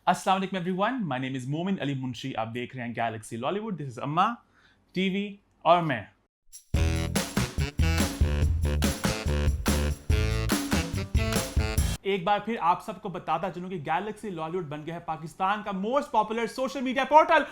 अस्सलाम वालेकुम everyone, my name is मोमिन अली मुंशी। आप देख रहे हैं गैलेक्सी लॉलीवुड। दिस इज अम्मा टीवी और मैं। एक बार फिर आप सबको बताता चलूं कि गैलेक्सी लॉलीवुड बन गया है पाकिस्तान का most popular social media portal.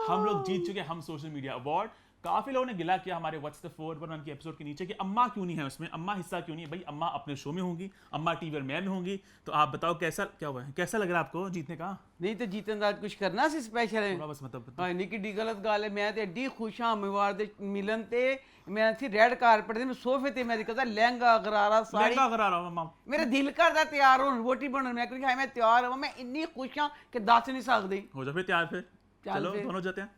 हम लोग जीत चुके हैं हम सोशल मीडिया अवार्ड। काफी लोगों ने गिला किया हमारे व्हाट्स द 411 के एपिसोड के नीचे कि अम्मा क्यों नहीं है उसमें, अम्मा हिस्सा क्यों नहीं है। भाई अम्मा अपने शो में होंगी, अम्मा टीवी और मैं में होंगी। तो आप बताओ कैसा क्या हुआ है, कैसा लग रहा है आपको जीतने का? नहीं तो जीतन रात कुछ करना सी स्पेशल है। थोड़ा बस मतलब हाँ निकी डी गलत गल है। मैं तो एडी खुश हाँ अम्मीवार दे मिलन ते। मैं थी रेड कारपेट दे सोफे ते मैं कहता लहंगा गरारा साड़ी लहंगा करा रहा हूं अम्मा। मेरा दिल करदा तैयार हो रोटी बनन मैं क्योंकि मैं तैयार हूं। मैं इन्नी खुश हाँ कि दस नहीं सकदी। हो जा फिर तैयार फिर। चल चलो फिर। दोनों जाते हैं।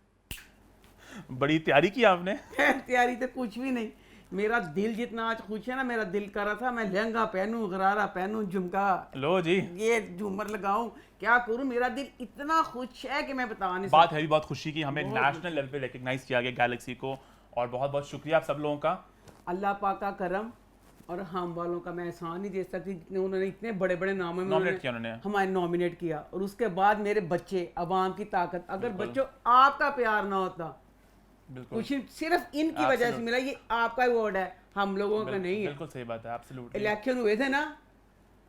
बड़ी तैयारी की आपने। तैयारी तो कुछ भी नहीं। मेरा दिल जितना आज खुश है ना, मेरा दिल कर रहा था मैं लहंगा पहनूं, गरारा पहनूं, झुमका लो जी। ये झूमर लगाऊं, क्या करूं। मेरा दिल इतना खुश है कि मैं बता नहीं बात है भी बहुत खुशी की हमें बहुत नेशनल लेवल पे रिकग्नाइज किया गया गैलेक्सी को। और बहुत बहुत शुक्रिया आप सब लोगों का। अल्लाह पाक का करम और हम वालों का मैं एहसान नहीं दे सकती। उन्होंने इतने बड़े बड़े नामों में नॉमिनेट किया उन्होंने। हमारे नॉमिनेट किया। और उसके बाद मेरे बच्चे, अवाम की ताकत। अगर बिल्कुल। बच्चों आपका प्यार ना होता, बिल्कुल कुछ सिर्फ इनकी वजह से मिला। ये आपका अवार्ड है, हम लोगों का नहीं है। बिल्कुल सही बात है, एब्सोल्युटली। इलेक्शन हुए थे ना,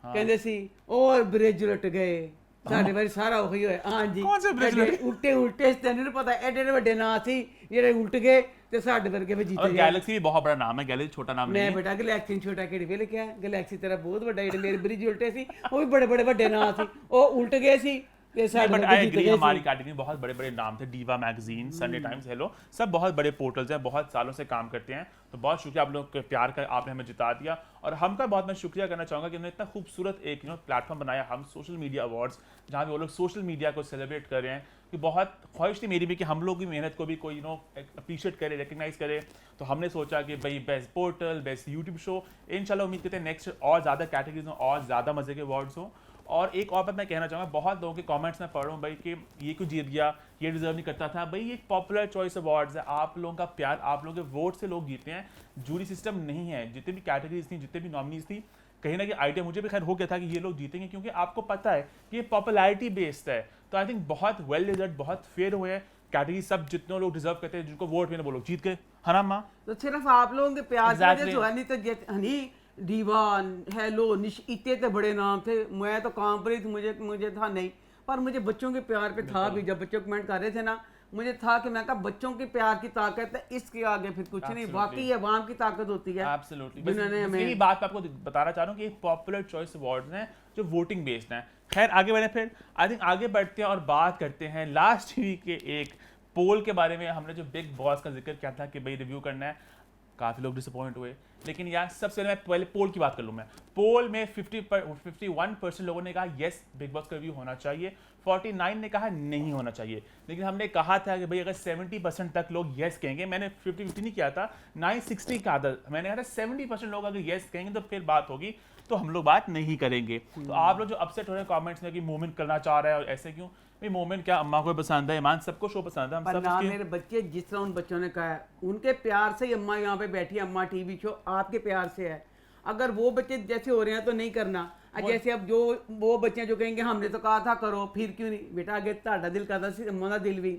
हाँ। कहते सी और ब्रिज लुट गए साढ़े बारी सारा वही होया। हाँ जी कौन से bridge लुटे? उल्टे उल्टे तेन पता एडे एडे बड़े ना सी जेडे उल्ट गए ते साढ़े वर्गे पे जीते और गए। गैलेक्सी भी बहुत बड़ा नाम है, गैलेक्सी छोटा नाम नहीं मैं है। बेटा गैलेक्सी छोटा केड़ी वेले क्या है। गैलेक्सी तेरा बहुत बड़ा जेडे मेरे ब्रिज उल्टे सी वो भी बड़े बड़े बड़े ना सी वो उल्ट गए सी ते साढ़े बट वर्गे आई जीत एग्री, गए हमारी सी। कैटेगरी में बहुत बड़े बड़े नाम थे। Diva magazine, Sunday times, hello, सब बहुत बड़े पोर्टल्स हैं, बहुत सालों से काम करते हैं। तो बहुत शुक्रिया आप लोगों के प्यार का, आपने हमें जिता दिया। और हम का बहुत मैं शुक्रिया करना चाहूँगा कि उन्होंने इतना खूबसूरत एक प्लेटफॉर्म बनाया, हम सोशल मीडिया अवार्ड्स, जहाँ पे वो लोग सोशल मीडिया को सेलिब्रेट कर रहे हैं। कि बहुत ख्वाहिश थी मेरी भी कि हम लोग की मेहनत को भी कोई अप्रिशिएट करे, रिकग्नाइज करे। तो हमने सोचा कि भाई best portal, best YouTube show, इंशाल्लाह उम्मीद करते हैं नेक्स्ट और ज़्यादा कैटेगरीज में और ज़्यादा मजे के अवार्ड्स हो। और एक और बात मैं कहना चाहूँगा, बहुत लोगों के कमेंट्स में पढ़ रहा हूँ भाई कि ये क्यों जीत गया, ये डिजर्व नहीं करता था। भाई ये पॉपुलर चॉइस अवार्ड्स है, आप लोगों का प्यार, आप लोगों के वोट से लोग जीते हैं। जूरी सिस्टम नहीं है। जितनी भी कैटेगरीज थी, जितने भी नॉमिनीज थी, कहीं ना कहीं आइडिया मुझे भी खैर हो गया था कि ये लोग जीतेंगे, क्योंकि आपको पता है कि ये पॉपुलैरिटी बेस्ड है। तो आई थिंक बहुत वेल रिजल्ट, बहुत फेयर हुए हैं। कैटेगरी सब जितने लोग डिजर्व करते हैं, जिनको वोट मैंने वो लोग जीत गए, है ना माँ? तो सिर्फ आप लोगों के प्यार की Exactly. वजह से हुआ। नहीं तो हनी दीवान हेलो निश इतने तो बड़े नाम थे। मैं तो काम पर ही थी, मुझे था नहीं। पर मुझे बच्चों के प्यार पे था भी। जब बच्चे कमेंट कर रहे थे ना, मुझे था कि मैं कहा बच्चों के प्यार की ताकत है, इसके आगे फिर कुछ नहीं। Absolutely. बाकी ये अवाम की ताकत होती है। एब्सोल्युटली। जिन्होंने हमें यही बात मैं आपको बताना चाह रहा हूँ कि पॉपुलर चॉइस अवार्ड्स हैं जो वोटिंग बेस्ड हैं। खैर आगे बढ़े, फिर आई थिंक आगे बढ़ते हैं और बात करते हैं लास्ट वीक के एक पोल के बारे में। हमने जो बिग बॉस का जिक्र किया था कि भाई रिव्यू करना है, काफ़ी लोग डिसअपॉइंट हुए। लेकिन यार सबसे पहले पोल की बात कर लूँ मैं। पोल में 51% लोगों ने कहा यस बिग बॉस का रिव्यू होना चाहिए, 49 ने कहा नहीं होना चाहिए। लेकिन हमने कहा था कि भाई अगर 70% तक लोग यस कहेंगे, मैंने 50-50 नहीं किया था, 960 का था, मैंने कहा था 70% लोग अगर यस कहेंगे तो फिर बात होगी, तो हम लोग बात नहीं करेंगे। तो आप लोग जो अपसेट हो रहे हैं कमेंट्स में कि मोमेंट करना चाह रहा है और ऐसे क्यों, भाई मोमेंट क्या अम्मा को पसंद है, ईमान सबको शो पसंद है, हम पर सब ना उसके- मेरे बच्चे जिस तरह उन बच्चों ने कहा है, उनके प्यार से ही अम्मा यहाँ पे बैठी है। अम्मा टीवी शो आपके प्यार से है। अगर वो बच्चे जैसे हो रहे हैं तो नहीं करना। जैसे अब जो वो बच्चे जो कहेंगे हमने तो कहा था करो, फिर क्यों नहीं बेटा। आगे ਤੁਹਾਡਾ दिल करता सी, अम्मा का दिल भी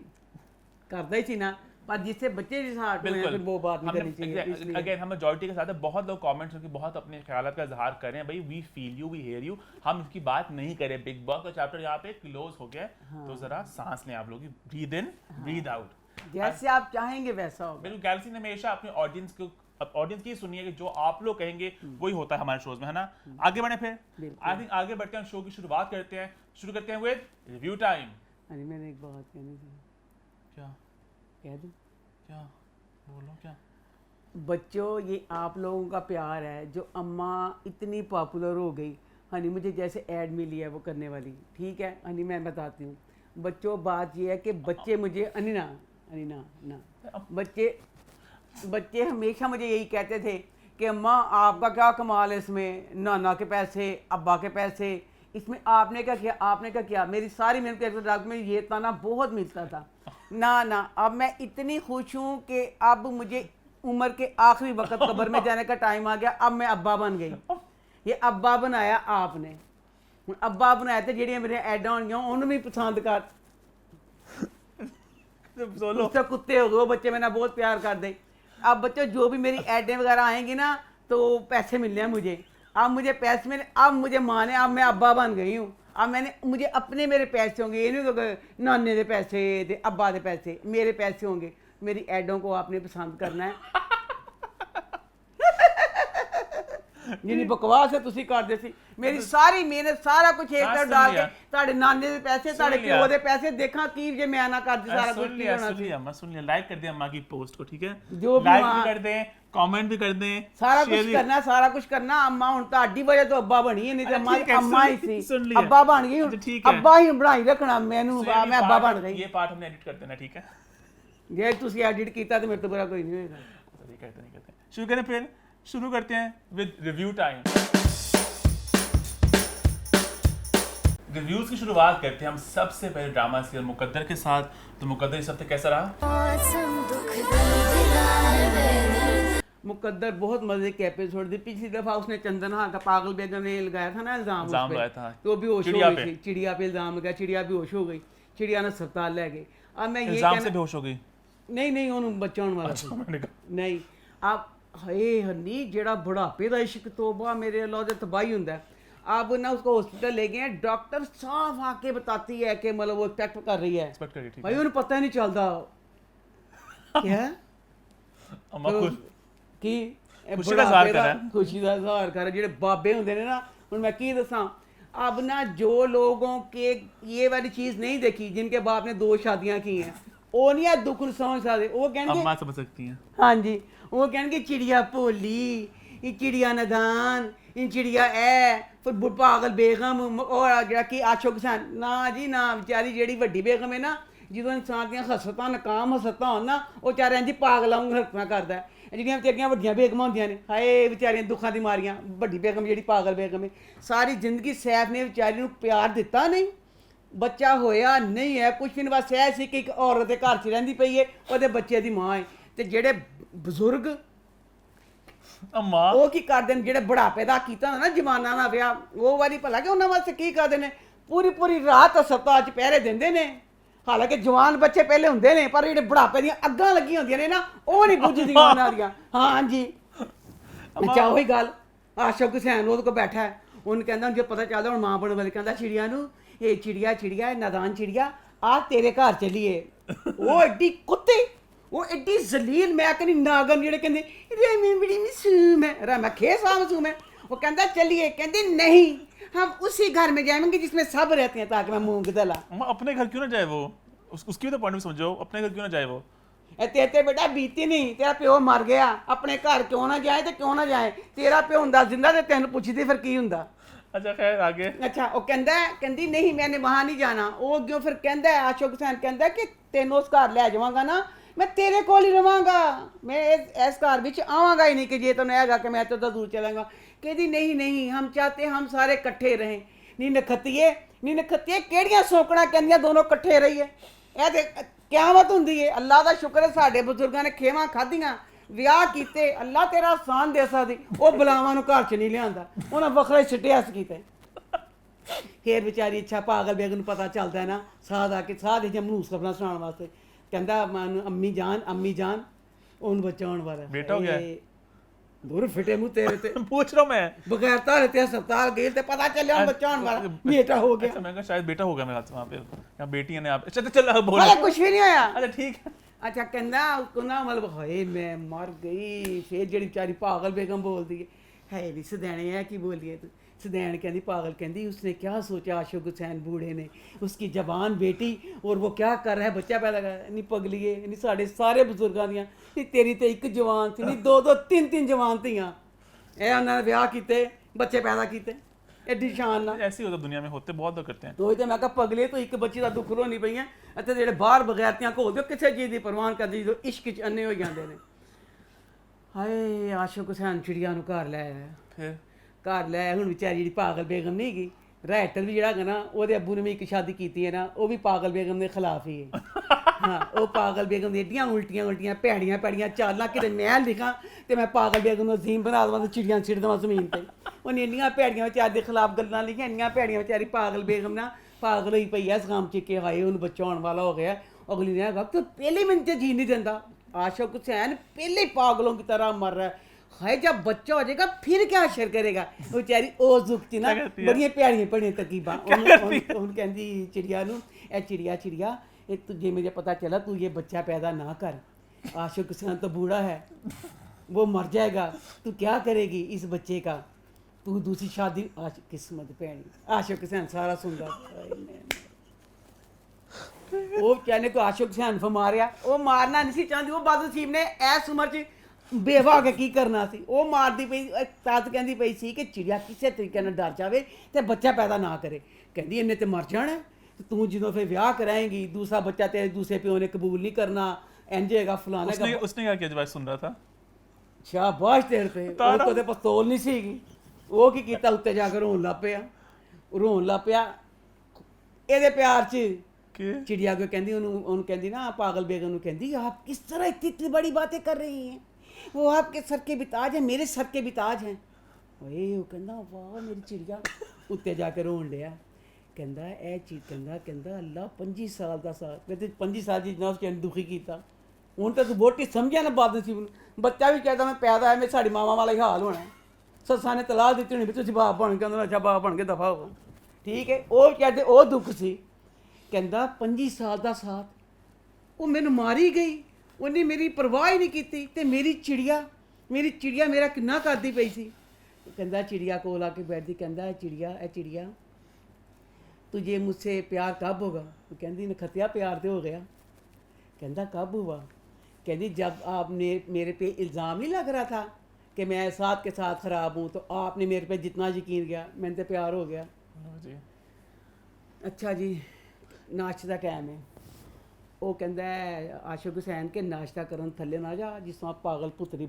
करता ही सी ना। पर जिससे बच्चे जिस हार्ट में हैं, फिर वो बात नहीं करनी चाहिए। इसलिए अगेन हम मेजॉरिटी के साथ है। बहुत लोग कमेंट्स में बहुत अपने ख्यालात का इजहार कर रहे हैं, भाई we feel you, we hear you, हम इसकी बात नहीं करें। बिग बॉस का चैप्टर यहाँ पे क्लोज हो गया है। तो जरा सांस लें आप लोग, ब्रीद इन ब्रीद आउट। जैसे आप चाहेंगे वैसा होगा। बिल्कुल, गैलेक्सी ने हमेशा अपने ऑडियंस की सुनिए कि जो आप लोग कहेंगे वही होता है हमारे शोज में, है ना? आगे बढ़े फिर। बिल्कुल। आई थिंक आगे बढ़ते हैं, शो की शुरुआत करते हैं। शुरू करते हैं विद रिव्यू टाइम। अरे मैंने एक बात कहनी थी, क्या कह दूं? क्या बोलो क्या? बच्चों ये आप लोगों का प्यार है जो अम्मा इतनी पॉपुलर हो गई। हनी मुझे जैसे ऐड मिली है वो करने वाली, ठीक है हनी मैं बताती हूँ। बच्चों बात ये है कि बच्चे मुझे अनिना अनिना ना बच्चे हमेशा मुझे यही कहते थे कि अम्मा आपका क्या कमाल है इसमें, नाना के पैसे, अब्बा के पैसे, इसमें आपने क्या किया, आपने क्या किया। मेरी सारी मेहनत में ये ताना बहुत मिलता था। ना अब मैं इतनी खुश हूँ कि अब मुझे उम्र के आखिरी वक्त कब्र में जाने का टाइम आ गया। अब मैं अब्बा बन गई। ये अब्बा बनाया आपने, ਹੁਣ ਅੱਬਾ ਬਣਾਇਆ ਤੇ ਜਿਹੜੀਆਂ ਮੇਰੀਆਂ ਐਡਾਂ ਹੋਣਗੀਆਂ ਉਹਨੂੰ ਵੀ ਪਸੰਦ ਕਰ। बोलो उससे कुत्ते हो गए, वो बच्चे मेरा बहुत प्यार कर दे। अब बच्चों जो भी मेरी ऐडें वगैरह आएंगी ना तो पैसे मिलने हैं मुझे, अब मुझे पैसे मिले, अब मुझे माने अब मैं अब्बा बन गई हूँ। अब मैंने मुझे अपने मेरे पैसे होंगे, ये नहीं होगा नाने के पैसे ते अब्बा के पैसे, मेरे पैसे होंगे। मेरी ऐडों को आपने पसंद करना है। जिन्नी बकवास है तुसी करदे सी, मेरी सारी मेहनत सारा कुछ एक तरफ डाल के ਤੁਹਾਡੇ ਨਾਨੇ ਦੇ ਪੈਸੇ ਤੁਹਾਡੇ ਪਿਓ ਦੇ ਪੈਸੇ ਦੇਖਾਂ ਕੀ ਜੇ ਮੈਂ ਨਾ ਕਰਦੀ ਸਾਰਾ ਕੁਝ ਕੀ ਹੋਣਾ ਸੀ। सुन लिया लाइक कर दिया अम्मा की पोस्ट को, ठीक है, जो भी लाइक भी कर दें, कमेंट भी कर दें, ਸਾਰਾ ਕੁਝ ਕਰਨਾ, ਸਾਰਾ ਕੁਝ ਕਰਨਾ। ਅੰਮਾ ਹੁਣ ਤੁਹਾਡੀ ਵਜ੍ਹਾ ਤੋਂ ਅੱਬਾ ਬਣੀ ਹੈ, ਨਹੀਂ ਤੇ ਅੰਮਾ ਹੀ ਸੀ। ਅੱਬਾ ਬਣ ਗਈ ਹੁਣ, ਅੱਬਾ ਹੀ ਬਣਾਈ ਰੱਖਣਾ ਮੈਨੂੰ, ਮੈਂ ਅੱਬਾ ਬਣ ਗਈ। ये पार्ट हमने एडिट कर देना, ठीक है, ਜੇ ਤੁਸੀਂ ਐਡਿਟ ਕੀਤਾ ਤੇ ਮੇਰੇ ਤੋਂ ਬੁਰਾ ਕੋਈ ਨਹੀਂ ਹੋਏਗਾ। नहीं करते। शुरू करें, फिर शुरू करते हैं विद रिव्यू टाइम। रिव्यूज की शुरुआत करते हैं हम सबसे पहले ड्रामा सीरियल मुकद्दर के साथ। तो मुकद्दर इस हफ्ते कैसा रहा? मुकद्दर बहुत मजे के एपिसोड थी। पिछली दफा उसने चंदन हाँ का पागल बेगम ने लगाया था ना इल्जाम लगाया था, तो बेहोश हो गई थी। चिड़िया पे इल्जाम लगाया, चिड़िया बेहोश हो गई, चिड़िया ने अस्पताल ले गई। अब मैं ये इल्जाम से बेहोश हो गई? नहीं उन्होंने बच्चा होने वाला था। नहीं अब हाय हनी जेड़ा बुढ़ापे का इश्क तोबा मेरे अल्लाह दे तबाही हुंदा है। अब ना उसको हॉस्पिटल ले गए हैं, डॉक्टर साफ आके बताती है कि मतलब वो एक्सपेक्ट कर रही है, भाई उन्हें पता ही नहीं चलता क्या अम्मा खुद की खुशी ਦਾ ਜ਼ਾਹਰ ਕਰ ਰਿਹਾ, खुशी ਦਾ ਜ਼ਾਹਰ ਕਰ ਜਿਹੜੇ ਬਾਬੇ ਹੁੰਦੇ ਨੇ ਨਾ। ਹੁਣ ਮੈਂ ਕੀ ਦੱਸਾਂ, अब ना जो लोगों के ये वाली चीज नहीं देखी, जिनके बाप ने 2 शादियां की हैं, वो नहीं है दुख ਨੂੰ समझ सकते। वो कहेंगे अम्मा समझ सकती हैं, हाँ जी, वो कहेंगे चिड़िया भोली, ये चिड़िया नदान, इन चिड़िया है फिर पागल बेगम और जरा कि आशो किसान ना जी ना। बेचारी जेड़ी वड्डी बेगम है ना, ਜਦੋਂ ਇਨਸਾਨ ਦੀਆਂ ਹਸਰਤਾਂ ਨਕਾਮ ਹਸਰਤਾਂ ਹੋਣ ਨਾ, ਉਹ ਵਿਚਾਰੇ ਇੰਝ ਪਾਗਲਾਂ ਵਾਂਗ ਹਰਕਤਾਂ ਕਰਦਾ ਹੈ। ਜਿਹੜੀਆਂ ਵਿਚਾਰੀਆਂ ਵੱਡੀਆਂ ਬੇਗਮਾਂ ਹੁੰਦੀਆਂ ਨੇ, ਹਾਏ ਵਿਚਾਰੀਆਂ ਦੁੱਖਾਂ ਦੀ ਮਾਰੀਆਂ, ਵੱਡੀ ਬੇਗਮ ਜਿਹੜੀ ਪਾਗਲ ਬੇਗਮ ਹੈ, ਸਾਰੀ ਜ਼ਿੰਦਗੀ ਸੈਫ ਨੇ ਵਿਚਾਰੀ ਨੂੰ ਪਿਆਰ ਦਿੱਤਾ ਨਹੀਂ, ਬੱਚਾ ਹੋਇਆ ਨਹੀਂ ਹੈ ਕੁਛ ਵੀ ਨਹੀਂ, ਬਸ ਇਹ ਸੀ ਕਿ ਇੱਕ ਔਰਤ ਦੇ ਘਰ 'ਚ ਰਹਿੰਦੀ ਪਈ ਹੈ, ਉਹਦੇ ਬੱਚੇ ਦੀ ਮਾਂ ਹੈ। ਤੇ ਜਿਹੜੇ ਬਜ਼ੁਰਗ ਅम्मा ਉਹ ਕੀ ਕਰਦੇ ਨੇ, ਜਿਹੜੇ ਬੁਢਾਪੇ ਦਾ ਕੀਤਾ ਨਾ ਜਵਾਨਾਂ ਦਾ ਵਿਆਹ, ਉਹ ਵਾਲੀ ਭਲਾ ਕਿ ਉਹਨਾਂ ਵਾਸਤੇ ਕੀ ਕਰਦੇ ਨੇ, ਪੂਰੀ ਰਾਤ ਹਸਪਤਾਲ 'ਚ ਪਹਿਰੇ ਦਿੰਦੇ ਨੇ। ਹਾਲਾਂਕਿ ਜਵਾਨ ਬੱਚੇ ਪਹਿਲੇ ਹੁੰਦੇ ਨੇ, ਪਰ ਜਿਹੜੇ ਬੁਢਾਪੇ ਦੀਆਂ ਅੱਗਾਂ ਲੱਗੀਆਂ ਹੁੰਦੀਆਂ ਨੇ ਨਾ, ਉਹ ਨਹੀਂ ਬੁੱਝਦੀਆਂ ਉਹਨਾਂ ਦੀਆਂ। ਹਾਂ ਜੀ, ਅੱਛਾ ਉਹੀ ਗੱਲ, ਆਸ਼ਕ ਹੁਸੈਨ ਉਹਦੇ ਕੋਲ ਬੈਠਾ ਹੈ, ਉਹਨੂੰ ਕਹਿੰਦਾ ਜੇ ਪਤਾ ਚੱਲਦਾ ਹੁਣ ਮਾਂ ਬਣਨ ਵਾਲੇ, ਕਹਿੰਦਾ ਚਿੜੀਆ ਨੂੰ, ਇਹ ਚਿੜੀਆ ਨਾਦਾਨ ਚਿੜੀਆ ਆ ਤੇਰੇ ਘਰ ਚੱਲੀਏ। ਉਹ ਐਡੀ ਕੁੱਤੀ, ਉਹ ਐਡੀ ਜ਼ਲੀਲ, ਮੈਂ ਕਹਿੰਦੀ ਨਾਗਨ ਜਿਹੜੇ ਕਹਿੰਦੇ ਰੈਮੀ ਬੜੀ ਮਾਸੂਮ ਹੈ, ਰੈਮਾ ਖੇਸਾ ਮਾਸੂਮ ਹੈ। वो कहता चलिए, कहते नहीं हम उसी घर में जाएंगे जिसमें सब रहते हैं, ताकि मैं मूंग दला। अपने घर क्यों ना जाए वो, उसकी भी तो पॉइंट समझो, अपने घर क्यों ना जाए वो। तेरे बेटा बीती नहीं, तेरा प्यो मर गया, अपने घर क्यों ना जाए तो क्यों ना जाए, तेरा प्यो हुंदा जिंदा ते तैनूं पुछदी फिर की हुंदा। अच्छा खैर आगे। अच्छा वो कहंदी नहीं मैंने वहां नहीं जाना। वो क्यों फिर कहंदा है, आशोक हुसैन कहंदा कि तैनूं उस घर ले जावांगा ना, मैं तेरे कोल ही रवांगा, मैं इस घर विच आवांगा ही नहीं कि जे तैनूं हैगा कि मैं तो दूर चलांगा। कहती नहीं हम चाहते हम सारे इकट्ठे रहें। नी नखत्तिए केड़ियां सोकड़ा कहंदियां दोनों इकट्ठे रहिए, ਇਹ ਤੇ ਕਿਆਮਤ ਹੁੰਦੀ ਹੈ। ਅੱਲਾ ਦਾ ਸ਼ੁਕਰ ਹੈ ਸਾਡੇ ਬਜ਼ੁਰਗਾਂ ਨੇ ਖੇਵਾਂ ਖਾਧੀਆਂ, ਵਿਆਹ ਕੀਤੇ, ਅੱਲਾ ਤੇਰਾ ਆਸਾਨ ਦੇ ਸਕਦੀ। ਉਹ ਬੁਲਾਵਾਂ ਨੂੰ ਘਰ 'ਚ ਨਹੀਂ ਲਿਆਂਦਾ, ਉਹਨਾਂ ਵੱਖਰੇ ਛਿੱਟਿਆ ਕੀਤੇ। ਫੇਰ ਵਿਚਾਰੀ ਅੱਛਾ ਪਾਗਲ ਬੇਗ ਨੂੰ ਪਤਾ ਚੱਲਦਾ ਨਾ, ਸਾਧ ਆ ਕੇ ਸਾਧ ਜੇ ਮਨੂਸ ਖਬਰਾਂ ਸੁਣਾਉਣ ਵਾਸਤੇ ਕਹਿੰਦਾ ਅੰਮੀ ਜਾਨ ਉਹਨੂੰ ਬਚਾਉਣ ਵਾਲਾ ਬੇਟਾ ਹੋ ਗਿਆ दूर फिटे मुंह तेरे ते पूछ रहा हूं मैं, बगैर तारे ते अस्पताल गए ते पता चले हम बचाने वाला बेटा हो गया। अच्छा मैं कहा शायद बेटा हो गया मेरे हाथ से, वहां पे या बेटी है ने आप। अच्छा तो चल बोल, अरे कुछ भी नहीं होया। अच्छा ठीक है। अच्छा कहंदा उसको ना मतलब हाय मैं मर गई। फिर जेड़ी बेचारी पागल बेगम बोलदी है नहीं सदैने है की बोलिए तू। सदैन कहती पागल कहती उसने क्या सोचा आशोक हुसैन बूढ़े ने, उसकी जवान बेटी और वो क्या कर रहा है, बच्चा पैदा कर। नहीं पगलिए नहीं साढ़े सारे बजुर्गों दियां नहीं, तेरी तो एक जवान थी नहीं, 2 3 जवान थियां, ਇਹ ਉਹਨਾਂ ਨੇ ਵਿਆਹ ਕੀਤੇ, ਬੱਚੇ ਪੈਦਾ ਕੀਤੇ ਐਡੀ ਸ਼ਾਨ ਨਾਲ। ऐसी होता दुनिया में, होते बहुत लोग करते हैं। तो ਤੇ ਮੈਂ ਕਿਹਾ ਪਗਲੇ ਤੋਂ ਇੱਕ ਬੱਚੇ ਦਾ ਦੁੱਖ ਰੋਣੀ ਪਈਆਂ, ਅਤੇ ਜਿਹੜੇ ਬਾਹਰ ਬਗੈਰਤੀਆਂ ਘੋਲਦੇ ਉਹ ਕਿਸੇ ਚੀਜ਼ ਦੀ ਪਰਵਾਹ ਕਰਦੇ ਜਦੋਂ ਇਸ਼ਕ 'ਚ ਅੰਨੇ ਹੋ ਜਾਂਦੇ ਨੇ। ਹਾਏ ਆਸ਼ਕ ਹੁਸੈਨ ਚਿੜੀਆ ਨੂੰ ਘਰ ਲੈ ਆਇਆ। ਫਿਰ ਘਰ ਲੈ ਹੁਣ ਵਿਚਾਰੀ ਜਿਹੜੀ ਪਾਗਲ ਬੇਗਮ ਨਹੀਂ ਗਈ, ਰਾਈਟਰ ਵੀ ਜਿਹੜਾ ਹੈਗਾ ਨਾ ਉਹਦੇ ਅੱਬੂ ਨੇ ਵੀ ਇੱਕ ਸ਼ਾਦੀ ਕੀਤੀ ਹੈ ਨਾ, ਉਹ ਵੀ ਪਾਗਲ ਬੇਗਮ ਦੇ ਖਿਲਾਫ ਹੀ ਹੈ। ਹਾਂ ਉਹ ਪਾਗਲ ਬੇਗਮ ਦੀ ਏਡੀਆਂ ਉਲਟੀਆਂ ਭੈੜੀਆਂ ਚਾਲਾਂ, ਕਿਤੇ ਮੈਂ ਲਿਖਾਂ ਤੇ ਮੈਂ ਪਾਗਲ ਬੇਗਮ ਨੂੰ ਅਜ਼ੀਮ ਬਣਾ ਦੇਵਾਂ ਤੇ ਚਿੜੀਆਂ ਛਿੜ ਦੇਵਾਂ ਜ਼ਮੀਨ ਤੇ। ਉਹਨੇ ਇੰਨੀਆਂ ਭੈੜੀਆਂ ਵਿਚਾਰੀ ਦੇ ਖਿਲਾਫ ਗੱਲਾਂ ਲਿਖੀਆਂ, ਇੰਨੀਆਂ ਭੈੜੀਆਂ ਵਿਚਾਰੀ ਪਾਗਲ ਬੇਗਮ ਨਾ ਪਾਗਲ ਹੋਈ ਪਈ ਐ ਇਸ ਕੰਮ 'ਚ ਕਿ ਹਾਏ ਉਹਨੂੰ ਬੱਚਾ ਹੋਣ ਵਾਲਾ ਹੋ ਗਿਆ। ਅਗਲੀ ਨੇ ਕਹਾ ਤੂੰ ਪਹਿਲੇ ਮਿੰਟ 'ਚ ਜੀ ਨਹੀਂ ਦਿੰਦਾ, आशिक हुसैन पहले पागलों की तरह मर रहा है, जब बच्चा हो जाएगा फिर क्या असर करेगा। वो बेचारी ओ जुकती ना बड़िया प्यारियां पढ़िया तरकीबा कहती चिड़िया नू, ए चिड़िया चिड़िया ये तुझे मुझे पता चला तू ये बच्चा पैदा ना कर, आशिक हुसैन तो बूढ़ा है वो मर जाएगा, तू क्या करेगी इस बच्चे का, तू दूसरी शादी। किस्मत भैनी आशिक हुसैन सारा सुनता ਉਹ ਕਹਿੰਦੇ ਕੋ ਆਸ਼ਿਕ ਹੁਸੈਨ ਮਾਰਿਆ, ਉਹ ਮਾਰਨਾ ਨਹੀਂ ਸੀ ਚਾਹੁੰਦੀ, ਉਹ ਬਦਨਸੀਬ ਨੇ ਐਸ ਉਮਰ 'ਚ ਬੇਵਾ ਕੇ ਕੀ ਕਰਨਾ ਸੀ, ਉਹ ਮਾਰਦੀ ਪਈ ਤਦ ਕਹਿੰਦੀ ਪਈ ਸੀ ਕਿ ਚਿੜੀਆ ਕਿਸੇ ਤਰੀਕੇ ਨਾਲ ਡਰ ਜਾਵੇ ਤੇ ਬੱਚਾ ਪੈਦਾ ਨਾ ਕਰੇ। ਕਹਿੰਦੀ ਇਹਨੇ ਤੇ ਮਰ ਜਾਣਾ, ਤੂੰ ਜਦੋਂ ਫਿਰ ਵਿਆਹ ਕਰਾਏਂਗੀ ਦੂਸਰਾ ਬੱਚਾ ਤੇਰੇ ਦੂਸਰੇ ਪਿਓ ਨੇ ਕਬੂਲ ਨਹੀਂ ਕਰਨਾ, ਇੰਜ ਹੈਗਾ ਫਲਾਣਾ का। उसने क्या किया जब सुन रहा था? ਸ਼ਾਬਾਸ਼ ਤੇਰੇ ਤੇ, ਉਹ ਕੋਤੇ ਪਿਸਤੌਲ ਨਹੀਂ ਸੀਗੀ, ਉਹ ਕੀ ਕੀਤਾ ਉੱਤੇ ਜਾ ਕੇ ਰੋਣ ਲੱਗ ਪਿਆ ਇਹਦੇ ਪਿਆਰ 'ਚ। चिड़िया को कहती उन्होंने कहती ना पागल बेगम कहती आप किस तरह इतनी बड़ी बातें कर रही हैं, वो आपके सर के भी ताज हैं, मेरे सर के भी ताज हैं। ओए वो कहता वाह मेरी चिड़िया, उत्ते जाके रोन लिया, कहता ए चीज कहता अल्लाह 25 साल का साथ कहते 25 साल जी जितना उसके दुखी किया हूँ तो तू वोटी समझिया ना बात सी, बच्चा भी कहता मैं पैदा है मैं साड़ी मावा वाला ही हाल होना, ससा ने तलाक दी होनी भी तुम बाप बन के अच्छा बाप बन के दफा हो, ठीक है। वो कहते वो दुख सी, कहता 25 साल का साथ वो मैनू मारी गई, उन्हें मेरी परवाह ही नहीं की, तो मेरी चिड़िया मेरा किन्ना करती पई सी। कहता चिड़िया कोल आके बैठती, कहता चिड़िया तुझे मुझसे प्यार कब होगा? वो कहती नखत्या प्यार तो हो गया। कहता कब हुआ? कहती जब आपने मेरे पे इल्ज़ाम नहीं लग रहा था कि मैं साथ के साथ ख़राब हूँ, तो आपने मेरे पे जितना यकीन किया मैंने तो प्यार हो गया जी। अच्छा जी नाश्ते का टाइम है, वो कहता है आशिक हुसैन के नाश्ता करन थले ना जा, जिस तरह पागल पुतरी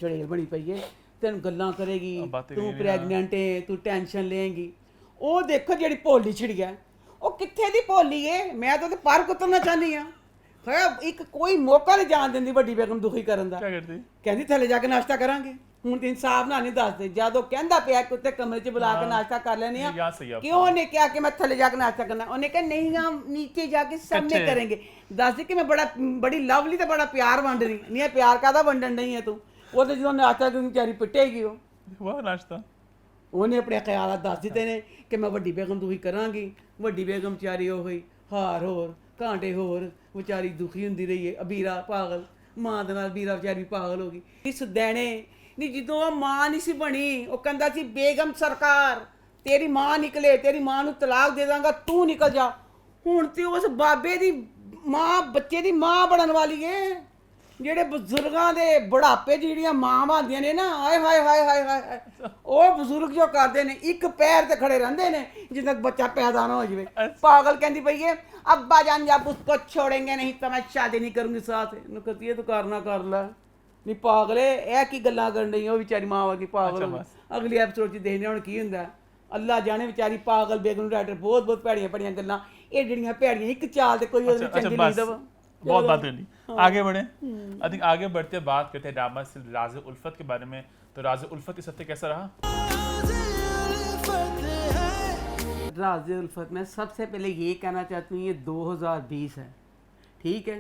चड़ेल बनी पई है, तेन गल्लां करेगी, तू प्रैगनेंट है, तू टेंशन लेंगी। वो देखो जी भोली छिड़िया, वो कित्थे दी भोली है, मैं तो पर कुतरना चाहनी हाँ, है एक कोई मौका नहीं जान देंदी वड्डी बेगम दुखी करन दा। कहती थले जाके नाश्ता करांगे, ਹੁਣ ਤੇ ਇਨਸਾਫ ਨਾਲ ਨਹੀਂ ਦੱਸਦੇ, ਜਦੋਂ ਕਹਿੰਦਾ ਪਿਆ ਕਿ ਉੱਤੇ ਕਮਰੇ 'ਚ ਬੁਲਾ ਕੇ ਨਾਸ਼ਤਾ ਕਰ ਲੈਣੇ ਆ, ਕਿਉਂ ਉਹਨੇ ਕਿਹਾ ਕਿ ਮੈਂ ਥੱਲੇ ਜਾ ਕੇ ਨਾਸ਼ਤਾ ਕਰਨਾ, ਉਹਨੇ ਕਿਹਾ ਨਹੀਂ ਹਮ ਨੀਚੇ ਜਾ ਕੇ ਸਾਹਮਣੇ ਕरेंगे। ਦੱਸਦੇ ਕਿ ਮੈਂ ਬੜੀ ਲਵਲੀ ਤੇ ਬੜਾ ਪਿਆਰ ਵੰਡ ਰਹੀ ਨਹੀਂ, ਇਹ ਪਿਆਰ ਕਾਹਦਾ ਵੰਡਣ ਨਹੀਂ ਹੈ ਤੂੰ, ਉਹ ਤੇ ਜਦੋਂ ਨਾਸ਼ਤਾ ਕਰਨ ਵਿਚਾਰੀ ਪਿੱਟੇਗੀ ਉਹ ਵਾਹ ਨਾਸ਼ਤਾ। ਉਹਨੇ ਆਪਣੇ ਖਿਆਲਾਤ ਦੱਸ ਦਿੱਤੇ ਨੇ ਕਿ ਮੈਂ ਵੱਡੀ ਬੇਗਮ ਦੁਖੀ ਕਰਾਂਗੀ, ਵੱਡੀ ਬੇਗਮ ਵਿਚਾਰੀ ਉਹ ਹੋਈ ਹਾਰ ਹੋਰ ਕਾਂਟੇ ਹੋਰ ਵਿਚਾਰੀ ਦੁਖੀ ਹੁੰਦੀ ਰਹੀ ਹੈ। ਅਬੀਰਾ ਪਾਗਲ ਮਾਂ ਦੇ ਨਾਲ ਬੀਰਾ ਵਿਚਾਰੀ ਪਾਗਲ ਹੋ ਗਈ। ਇਸ ਦੇਣੇ नहीं जो मां नहीं सी बनी, वो कहता सी बेगम सरकार तेरी मां निकले, तेरी मां नू तलाक दे दांगा, तू निकल जा। हुण ते उस बाबे दी मां बच्चे दी मां बनन वाली है, ਜਿਹੜੇ ਬਜ਼ੁਰਗਾਂ ਦੇ ਬੁਢਾਪੇ ਜਿਹੜੀਆਂ ਮਾਵਾਂ ਹੁੰਦੀਆਂ ਨੇ ਨਾ, ਹਾਏ ਹਾਏ ਹਾਏ ਹਾਏ ਹਾਏ, ਉਹ ਬਜ਼ੁਰਗ ਜੋ ਕਰਦੇ ਨੇ ਇੱਕ ਪੈਰ ਤੇ ਖੜੇ ਰਹਿੰਦੇ ਨੇ ਜਿੰਨ ਤੱਕ ਬੱਚਾ ਪੈਦਾ ਨਾ ਹੋ ਜਾਵੇ। ਪਾਗਲ ਕਹਿੰਦੀ ਪਈ ਹੈ ਅੱਬਾ ਜਾਨ ਜਬ ਉਸको छोड़ेंगे नहीं तो मैं शादी नहीं करूंगी साथ। ਨੂੰ ਕਹਤੀ ਹੈ ਤੂੰ ਕਰਨਾ ਕਰ ਲੈ, ਨਹੀਂ ਪਾਗਲੇ ਇਹ ਕੀ ਗੱਲਾਂ ਕਰਨ ਰਹੀ ਉਹ ਵਿਚਾਰੀ ਮਾਂ ਵਰਗੀ ਪਾਗਲ ਹੋ ਗਈ। ਅਗਲੀ ਐਪੀਸੋਡ 'ਚ ਦੇਖਦੇ ਹੁਣ ਕੀ ਹੁੰਦਾ, ਅੱਲਾ ਜਾਣੇ ਵਿਚਾਰੀ ਪਾਗਲ ਬੇਗਮ ਨੂੰ ਰਾਈਟਰ ਬਹੁਤ ਭੈੜੀਆਂ ਭੈੜੀਆਂ ਗੱਲਾਂ, ਇਹ ਜਿਹੜੀਆਂ ਭੈੜੀਆਂ ਇੱਕ ਚਾਲ ਤੇ ਕੋਈ ਉਹਦੀ ਚੰਗੀ ਨਹੀਂ ਦਵਾ। बहुत बात कर ली, आगे बढ़े। आई थिंक आगे बढ़ते बात करते हैं ड्रामा से राज उल्फत के बारे में। तो राज उल्फत के सत्य कैसा रहा? राज उल्फत में सबसे पहले ये कहना चाहती हूँ ये 2020 है, ठीक है।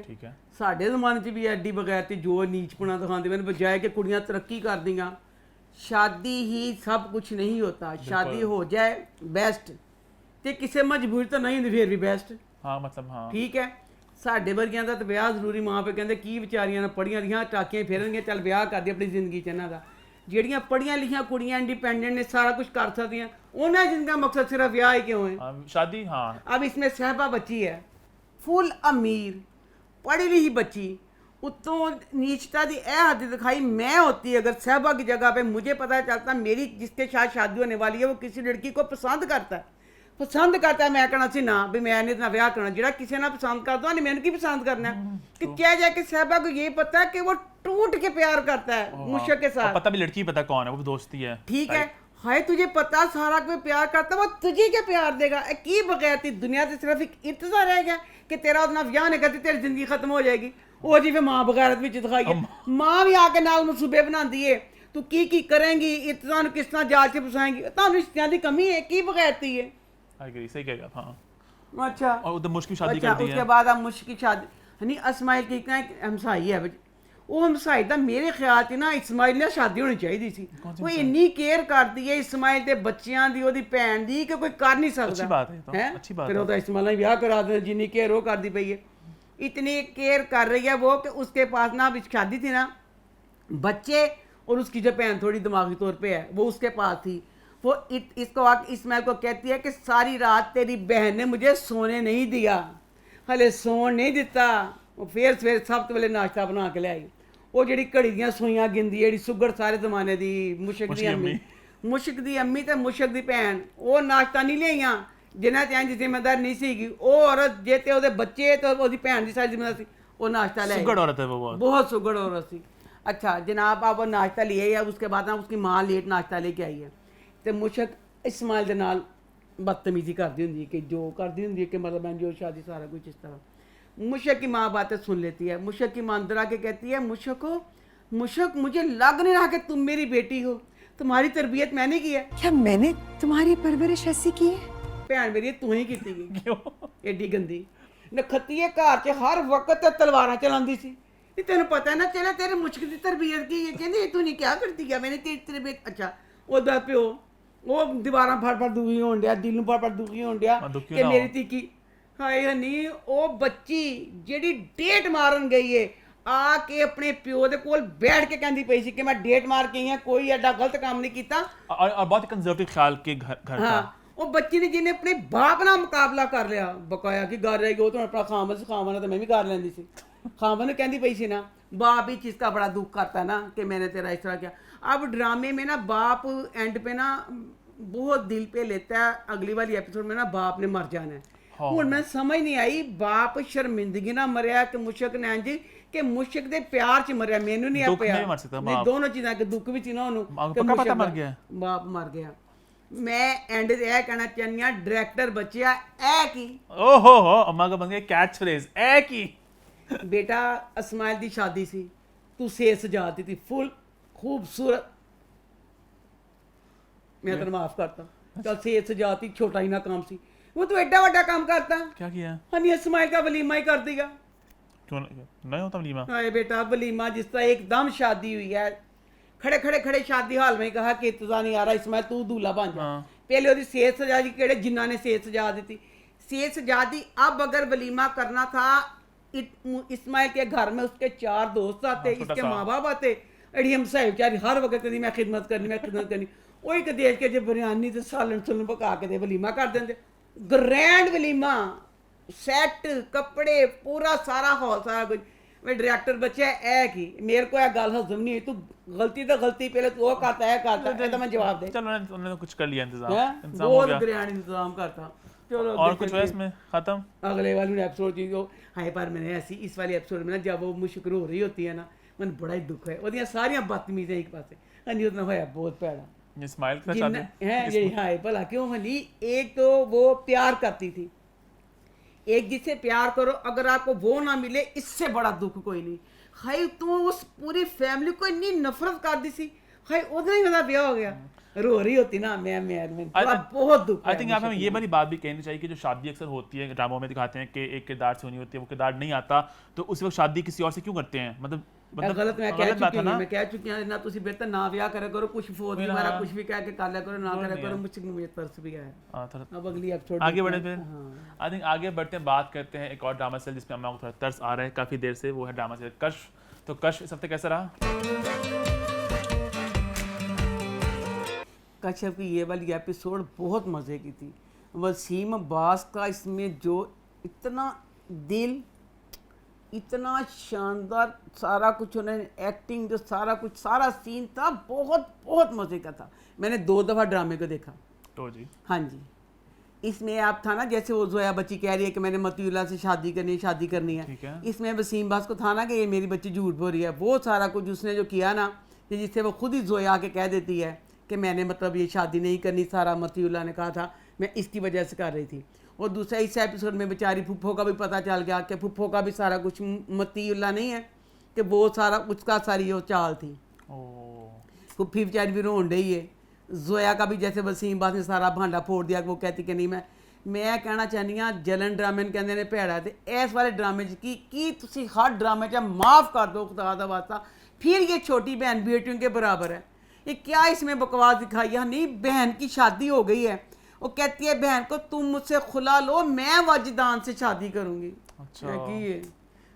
साढ़े जमाने च भी एडी बगैरती जो नीचपना दिखाते मैंने बजाय कि कुड़ियाँ तरक्की कर दियाँ। शादी ही सब कुछ नहीं होता, शादी हो जाए बेस्ट, तो किसी मजबूरी तो नहीं होती फिर भी बेस्ट। हाँ मतलब हाँ ठीक है। ਸਾਡੇ ਵਰਗਿਆਂ ਦਾ ਤਾਂ ਵਿਆਹ ਜ਼ਰੂਰੀ, ਮਾਂ ਪਿਓ ਕਹਿੰਦੇ ਕੀ ਵਿਚਾਰੀਆਂ ਨੇ ਪੜ੍ਹੀਆਂ ਲਿਖੀਆਂ ਟਾਕੀਆਂ ਫੇਰਨਗੀਆਂ, ਚੱਲ ਵਿਆਹ ਕਰਦੀ ਆਪਣੀ ਜ਼ਿੰਦਗੀ 'ਚ ਇਹਨਾਂ ਦਾ। ਜਿਹੜੀਆਂ ਪੜ੍ਹੀਆਂ ਲਿਖੀਆਂ ਕੁੜੀਆਂ ਇੰਡੀਪੈਂडेंट ने सारा कुछ कर सकती हैं, उन्हें जिनका मकसद सिर्फ ब्याह ही क्यों है शादी। हाँ अब इसमें सहबा बच्ची है फुल अमीर पढ़ी लिखी बच्ची, उत्तों नीचता दी ए हद दिखाई। मैं होती अगर सहबा की जगह पे मुझे पता चलता मेरी जिसके साथ शादी होने वाली है वो किसी लड़की को पसंद करता है मैं कहना सी ना भी मैं नहीं इतना ब्याह करना, ਜਿਹੜਾ ਕਿਸੇ ਨਾਲ पसंद करता नहीं मैंने की पसंद करना है। कि क्या जाके सहबा को ये पता है कि वो टूट के प्यार करता है मुश्क के साथ, पता भी लड़की पता कौन है, वो दोस्ती है, ठीक है। हाय तुझे पता सारा कोई प्यार करता है, वो तुझे क्या प्यार देगा? की बगैरती दुनिया से सिर्फ एक इतना रह गया कि तेरा उतना ब्याह नहीं करती तेरी जिंदगी खत्म हो जाएगी। वो जी फिर मां बगैरत भी दिखाई है, मां भी आके नाल मनसूबे बनाती है ਤੂੰ ਕੀ करेंगी इतना किस तरह जाल च फसाएंगी ਤੁਹਾਨੂੰ ਰਿਸ਼ਤਿਆਂ ਦੀ ਕਮੀ है की बगैरती है आई एग्री सही कहेगा हाँ अच्छा और उधर मुश्किल शादी अच्छा, कर दी उसके है बाद आप मुश्किल शादी नहीं इस्माइल की का हमसाई है ਉਹ ਹਮਸਾਈ ਦਾ ਮੇਰੇ ਖਿਆਲ 'ਚ ਨਾ ਇਸਮਾਈਲ ਨਾਲ ਸ਼ਾਦੀ ਹੋਣੀ ਚਾਹੀਦੀ ਸੀ ਉਹ ਇੰਨੀ ਕੇਅਰ ਕਰਦੀ ਹੈ ਇਸਮਾਈਲ ਦੇ ਬੱਚਿਆਂ ਦੀ ਉਹਦੀ ਭੈਣ ਦੀ ਕਿ ਕੋਈ ਕਰ ਨਹੀਂ ਸਕਦਾ अच्छी बात है ये तो हैं? अच्छी बात फिर है वो तो इस्माइल ने ब्याह करा दे जितनी केयर वो करती पई है इतनी केयर कर रही है वो कि उसके पास ना अभी शादी थी ना बच्चे और उसकी जो बहन थोड़ी दिमागी तौर पे है वो उसके पास थी वो इसको आके इस्माइल को कहती है कि सारी रात तेरी बहन ने मुझे सोने नहीं दिया हले सोन नहीं दिता वो फिर सवेरे सब तो वेले नाश्ता बना के लियाई ਉਹ ਜਿਹੜੀ ਘੜੀ ਦੀਆਂ ਸੂਈਆਂ ਗਿੰਦੀ ਜਿਹੜੀ ਸੁਗੜ ਸਾਰੇ ਜ਼ਮਾਨੇ ਦੀ ਮੁਸ਼ਕ ਦੀ ਅੰਮੀ ਤੇ ਮੁਸ਼ਕ ਦੀ ਭੈਣ ਉਹ ਨਾਸ਼ਤਾ ਨਹੀਂ ਲਿਆਈਆਂ ਜਿਨ੍ਹਾਂ ਤੇ ਇੰਜ ਜ਼ਿੰਮੇਦਾਰ ਨਹੀਂ ਸੀਗੀ ਉਹ ਔਰਤ ਜੇ ਤੇ ਉਹਦੇ ਬੱਚੇ ਤੇ ਉਹਦੀ ਭੈਣ ਦੀ ਸਾਰੀ ਜ਼ਿੰਮੇਦਾਰ ਸੀ ਉਹ ਨਾश्ता ले सुगड़ औरत है वो बहुत सुगड़ औरत थी अच्छा जनाब आप वो नाश्ता लिए या उसके बाद ना उसकी माँ लेट नाश्ता लेके आई है तो मुशक इस्माइल दे नाल बदतमीजी करती होंगी कि जो करती होंगी कि मतलब मैं जो शादी सारा कुछ इस तरह मुशक की माँ बातें सुन लेती है मुशक की माँ अंदर आके कहती है मुशक मुझे लग नहीं रहा कि तुम मेरी बेटी हो तुम्हारी तरबियत मैंने की है क्या मैंने तुम्हारी परवरिश ऐसी की है भैन मेरी तू ही की क्यों एडी गंदी नखतीए घर च हर वक्त तलवारां चलांदी सी नहीं तेन पता ना चला तेरे मुश्क की तरबियत की है कहंदी तू नहीं क्या करती क्या मैंने तेरी तरबियत अच्छा ओदा प्यो वो दीवारां फड़ फड़ दुखी होण दिया दिल नूं फड़ फड़ दुखी होण दिया कि मेरी धी हाय हनी ओ बच्ची जेड़ी डेट मारन गई है आके अपने प्यो दे कोल बैठ के कहंदी पई सी कि मैं डेट मार के आई हां कोई एडा गलत काम नहीं कीता और बहुत कंजर्वेटिव ख्याल के घर हाँ ਉਹ ਬੱਚੀ ਨੇ ਜਿਹਨੇ ਆਪਣੇ ਬਾਪ ਨਾਲ ਮੁਕਾਬਲਾ ਕਰ ਲਿਆ ਬਕਾਇਆ ਕੀ ਕਰ ਰਹੀ ਉਹ ਤਾਂ ਆਪਣਾ ਖਾਮਨ ਤਾਂ ਮੈਂ ਵੀ ਕਰ ਲੈਂਦੀ ਸੀ खामन ने कहती पई सी ना बाप ही चीज़ का बड़ा दुख करता ना कि मैंने तेरा इस तरह किया अब ड्रामे में ना बाप एंड पे ना बहुत दिल पे लेता है अगली वाली एपिसोड में ना बाप ने मर जाना है हूँ मैं समझ नहीं आई बाप शर्मिंदगी ना मरिया कि मुशक ने इंज कि मुशक दे प्यार च मरिया मैनू नहीं आपया दोनों चीज़ां के दुख भी सी ना उन्होंने बाप मर गया मैं एंड ए कहना चाहनी हां डायरेक्टर बचिया ए की ओहो हो अम्मा का बन गया कैच फ्रेज ए की बेटा इस्माइल दी शादी सी तू सेज सजा दी थी फुल खूबसूरत मैं तेरे माफ करता चल सेज सजाती छोटा ही ना काम सी वो तू एडा बड़ा काम करता क्या किया हनी इस्माइल का वलीमा ही कर दिया क्यों नहीं होता वलीमा अरे बेटा वलीमा जिस तरह एकदम शादी हुई है खड़े शादी हाल में कहा कि इत्तजा नहीं आ रहा इस्माइल तू दूल्हा बन जा पहले ओदी सेज सजा दी केड़े जिन्ना ने सेज सजा दी सेज सजा दी अब अगर वलीमा करना था इस्माइल के घर में उसके 4 दोस्त आते इसके माँ बाप आते अड़ी हम साहब बेचारी हर वक्त कहती मैं खिदमत करनी वही कि देश के जो बिरयानी तो सालन सुलन पका के दे वलीमा कर देंगे ग्रैंड वलीमा सैट कपड़े पूरा सारा हॉल सारा कुछ मैं डायरेक्टर बच्चा है की मेरे को गल हजम नहीं हुई तू गलती तो गलती पहले तू वो करता है तो मैं जवाब दे चलो उन्होंने कुछ कर लिया इंतजाम बहुत ग्रैंड इंतजाम करता चलो और कुछ है इसमें खत्म अगले वाली एपिसोड की जो हाय पर मैंने ऐसी इस वाली एपिसोड में ना जब वो मुश्किल हो रही होती है ना मन बड़ा ही दुख है ओदियां सारियां बदतमीज़ियां एक पासे हनी उतना होया बहुत पैड़ा इस्माइल का शादी है ये हाय भला क्यों हनी एक तो वो प्यार करती थी एक जिससे प्यार करो अगर आपको वो ना मिले इससे बड़ा दुख कोई नहीं हाय तू उस पूरी फैमिली को इतनी नफरत कर दी सी हाय उधर ही मेरा ब्याह हो गया रो रही होती ना मैं बहुत दुख आई थिंक यहाँ पे हमें ये वाली बात भी कहनी चाहिए कि जो शादी अक्सर होती है ड्रामों में दिखाते हैं कि एक किरदार से होनी होती है वो किरदार नहीं आता तो उस वक्त शादी किसी और से क्यों करते हैं मतलब गलत मैं कह चुकी हूं ना तुसी बेहतर ना ब्याह करे करो कुछ फोन भी मारा कुछ भी कह के कर लिया करो ना करे करो मुझे तरस भी आया अब अगली एपिसोड आगे बढ़े फिर आई थिंक आगे बढ़ते हैं बात करते हैं एक और ड्रामा सेल जिसमें अम्मा को थोड़ा तरस आ रहा है काफी देर से वो है ड्रामा सेल कश तो कश इस हफ्ते कैसा रहा कश्यप की ये वाली एपिसोड बहुत मज़े की थी वसीम अब्बास का इसमें जो इतना दिल इतना शानदार सारा कुछ उन्होंने एक्टिंग जो सारा कुछ सारा सीन था बहुत बहुत मज़े का था मैंने 2 दफ़ा ड्रामे को देखा तो जी हाँ जी इसमें आप था ना जैसे वो जोया बच्ची कह रही है कि मैंने मतीउल्लाह से शादी करनी है इसमें वसीम अब्बास को था ना कि ये मेरी बच्ची झूठ बोल रही है वो सारा कुछ उसने जो किया ना कि जिससे वो खुद ही जोया आके कह देती है कि मैंने मतलब ये शादी नहीं करनी सारा मतीउल्लाह ने कहा था मैं इसकी वजह से कर रही थी और दूसरा इस एपिसोड में बेचारी फुफ्फो का भी पता चल गया कि फुफ्फो का भी सारा कुछ मतीउल्लाह नहीं है कि वो सारा उसका सारी वो चाल थी फुफ्फी बेचारी भी रोन रही है। जोया का भी जैसे वसीम बास ने सारा भांडा फोड़ दिया, वो कहती कि नहीं मैं कहना चाहनी हाँ जलन ड्रामे ਨੂੰ ਕਹਿੰਦੇ ਨੇ ਭੈੜਾ ਤੇ ਇਸ ਵਾਲੇ ड्रामे 'ਚ ਕੀ ਤੁਸੀਂ हर ड्रामे 'ਚ माफ़ कर दो खुदा दा वास्ता, फिर ये छोटी बहन बेटियों के बराबर है। ये क्या इसमें बकवास दिखाई है? नहीं, बहन की शादी हो गई है, वो कहती है बहन को तुम मुझसे खुला लो, मैं वजदान से शादी करूँगी। अच्छा की है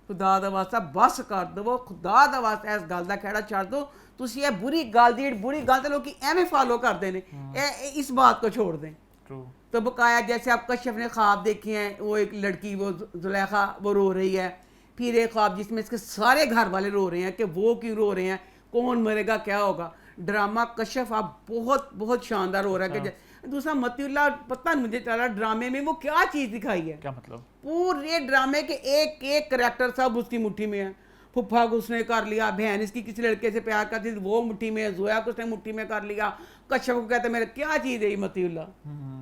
खुदा दा वास्ता बस कर दो, खुदा दा वास्ता इस गल का खैड़ा छड़ दो। ਤੁਸੀਂ ਇਹ बुरी गल दी बुरी गल तो लोग एवें फॉलो करते हैं, इस बात को छोड़ दें। ट्रू। तो बकाया जैसे आप कश्यप ने ख्वाब देखे हैं, वो एक लड़की वो जुलेखा वो रो रही है, फिर एक ख्वाब जिसमें इसके सारे घर वाले रो रहे हैं कि वो क्यों रो रहे हैं, कौन मरेगा, क्या होगा। ड्रामा कश्यप आप बहुत बहुत शानदार हो रहा है कि दूसरा मतीउल्लाह पता नहीं मुझे चला ड्रामे में वो क्या चीज़ दिखाई है। क्या मतलब? पूरे ड्रामे के एक एक करेक्टर सब उसकी मुट्ठी में है। फुफ्फा को उसने कर लिया, बहन इसकी किसी लड़के से प्यार करती थी वो मुट्ठी में, जोया को उसने मुट्ठी में कर लिया, कश्यप को कहते मेरे क्या चीज़ है ये मतीउल्लाह।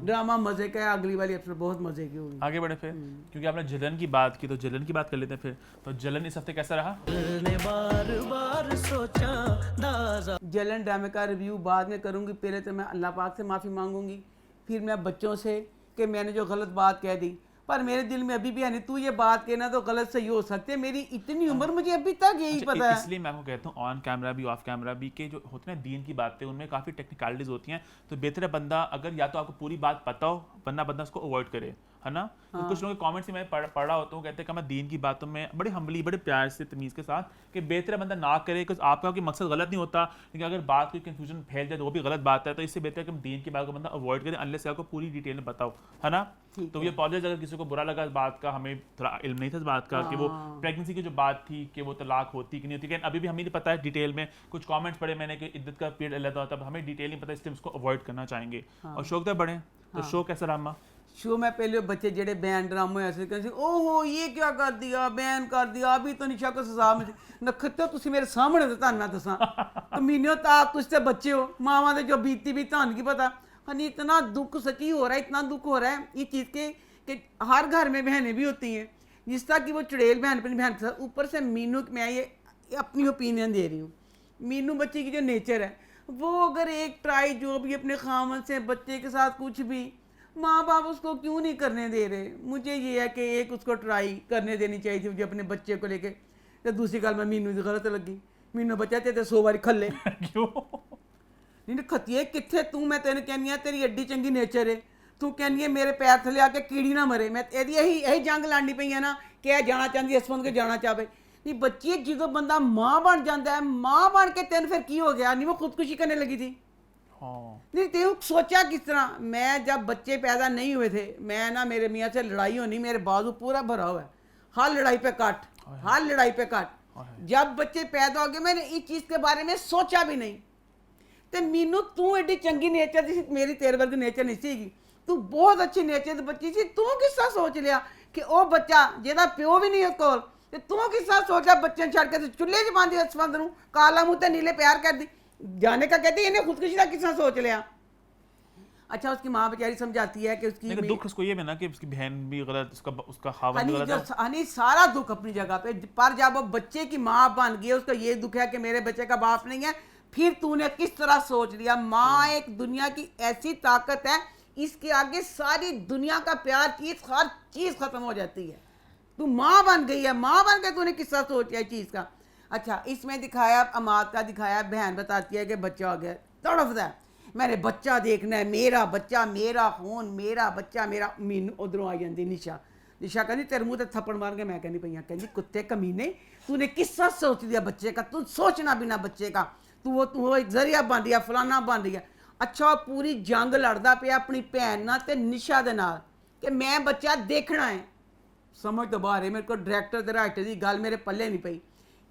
ड्रामा मजे का है, अगली वाली एपिसोड बहुत मजे की होगी। आगे बढ़े फिर, क्योंकि आपने जलन की बात की तो जलन की बात कर लेते हैं फिर। तो जलन इस हफ्ते कैसा रहा? जलन ड्रामे का रिव्यू बाद में करूंगी, पहले तो मैं अल्लाह पाक से माफ़ी मांगूंगी, फिर मैं बच्चों से कि मैंने जो गलत बात कह दी, पर मेरे दिल में अभी भी है नहीं तू ये बात कहना तो गलत सही हो सकते हैं, मेरी इतनी उम्र मुझे अभी तक यही पता है। इसलिए मैं आपको कहता हूँ ऑन कैमरा भी ऑफ कैमरा भी के जो होते हैं दीन की बातें उनमें काफ़ी टेक्निकलिटीज होती हैं, तो बेहतर है बंदा अगर या तो आपको पूरी बात पता हो वरना बंदा उसको अवॉइड करे, है ना। तो कुछ लोगों के कमेंट्स मैं पढ़ रहा होता हूँ, कहते हैं कि मैं दीन की बातों में बड़े हम्बली बड़े प्यार से तमीज़ के साथ कि बेहतर है बंदा ना करे, बिकॉज आपका कोई मकसद गलत नहीं होता, लेकिन अगर बात कोई कंफ्यूजन फैल जाए तो वो भी गलत बात है, तो इससे बेहतर है कि हम दीन की बात को बंदा अवॉइड करें अनलेस आपको पूरी डिटेल में बताओ, है ना। तो ये पॉलिस अगर किसी को बुरा लगा इस बात का, हमें थोड़ा इल्म नहीं था इस बात का कि वो प्रेगनेंसी की जो बात थी कि वो तलाक होती कि नहीं होती, लेकिन अभी भी हमें नहीं पता है डिटेल में। कुछ कमेंट्स पढ़े मैंने कि इद्दत का पीरियड अलग होता है, हमें डिटेल नहीं पता, इसलिए उसको अवॉइड करना चाहेंगे। और शौक तक बढ़े तो शो कैसा रहा? शो में पहले बच्चे जेडे बैन ड्रामे ऐसे कहते ओहो ये क्या कर दिया, बैन कर दिया, अभी तो निशा को सजा में नखते तुसी मेरे सामने तो मैं दसा तो मीनो तो तुझ से बच्चे हो, मावा ने जो बीती भी थान की पता। हनी इतना दुख सची हो रहा है, इतना दुख हो रहा है ये चीज़ के कि हर घर में बहनें भी होती हैं, जिस तरह की वो चुड़ैल बहन अपनी बहन के साथ। ऊपर से मीनू मैं ये अपनी ओपिनियन दे रही हूँ, मीनू बच्चे की जो नेचर है वो अगर एक ट्राई जो भी अपने खामन से बच्चे के साथ कुछ भी, माँ बाप उसको क्यों नहीं करने दे रहे। मुझे ये है कि एक उसको ट्राई करने देनी चाहिए थी मुझे अपने बच्चे को लेके। तो दूसरी गल मैं मीनू की गलत लगी, मीनू बच्चा ते 100 बारी खले क्यों नहीं खतिए कितने तू, मैं तेन कहनी है तेरी एड्डी चंगी नेचर है, तू कहनी है मेरे पैर थले आके कीड़ी ना मरे। मैं यही जंग लानी पई है ना कि जाना चाहती इस बंद के जाना चाहे नहीं। बच्ची जो बंदा माँ बन जाता है, माँ बन के तेन फिर की हो गया नहीं, वो खुदकुशी करने लगी थी। नहीं तेन सोचा किस तरह। मैं जब बच्चे पैदा नहीं हुए थे, मैं ना मेरे मियाँ से लड़ाई होनी, मेरे बाजू पूरा भरा हुआ है, हर लड़ाई पे कट, हर लड़ाई पे कट। जब बच्चे पैदा हो गए मैंने इस चीज़ के बारे में सोचा भी नहीं। तो मीनू तू एडी चंगी नेचर थी, मेरी तेरे वर्ग नेचर नहीं सीगी, तू बहुत अच्छी नेचर बच्ची थी, तू किस तरह सोच लिया कि वो बच्चा जेदा प्यो भी नहीं कोल, तू किस तरह सोचा बच्चे छड़ के चुल्हे च पाँदी असफंद नूं काला मुँह ते नीले प्यार कर दी जाने का, कहती इन्हें खुदकुशी का किस तरह सोच लिया। अच्छा उसकी माँ बेचारी समझाती है कि उसकी दुख उसको ये है ना कि उसकी बहन भी गलत, उसका खावंद गलत है। हनी सारा दुख अपनी जगह पे, पर जब वो बच्चे की माँ बन गई उसका ये दुख है कि मेरे बच्चे का बाप नहीं है। फिर तूने किस तरह सोच लिया। माँ एक दुनिया की ऐसी ताकत है, इसके आगे सारी दुनिया का प्यार चीज हर चीज खत्म हो जाती है। तू माँ बन गई है, माँ बन के तूने किस तरह सोचा है चीज का। अच्छा इसमें दिखाया अमाद का दिखाया, बहन बताती है कि बच्चा हो गया, तड़फदा है मैंने बच्चा देखना है, मेरा बच्चा, मेरा खून, मेरा बच्चा, मेरा। मीनू उधरों आ जाती निशा, निशा कहती तेरे मुँह ते थप्पड़ मार के मैं कहनी पई कहती कुत्ते कमीने तूने किस तरह सोच लिया बच्चे का, तू सोचना बिना बच्चे का, तू एक जरिया बन रही है, फलाना बन रही है। अच्छा पूरी जंग लड़दा पे अपनी भैन नाल ते निशा दे नाल कि मैं बच्चा देखना है। समझ तो बाहर है, मेरे को डायरेक्टर ते राइटर की गल मेरे पल्ले नहीं पई।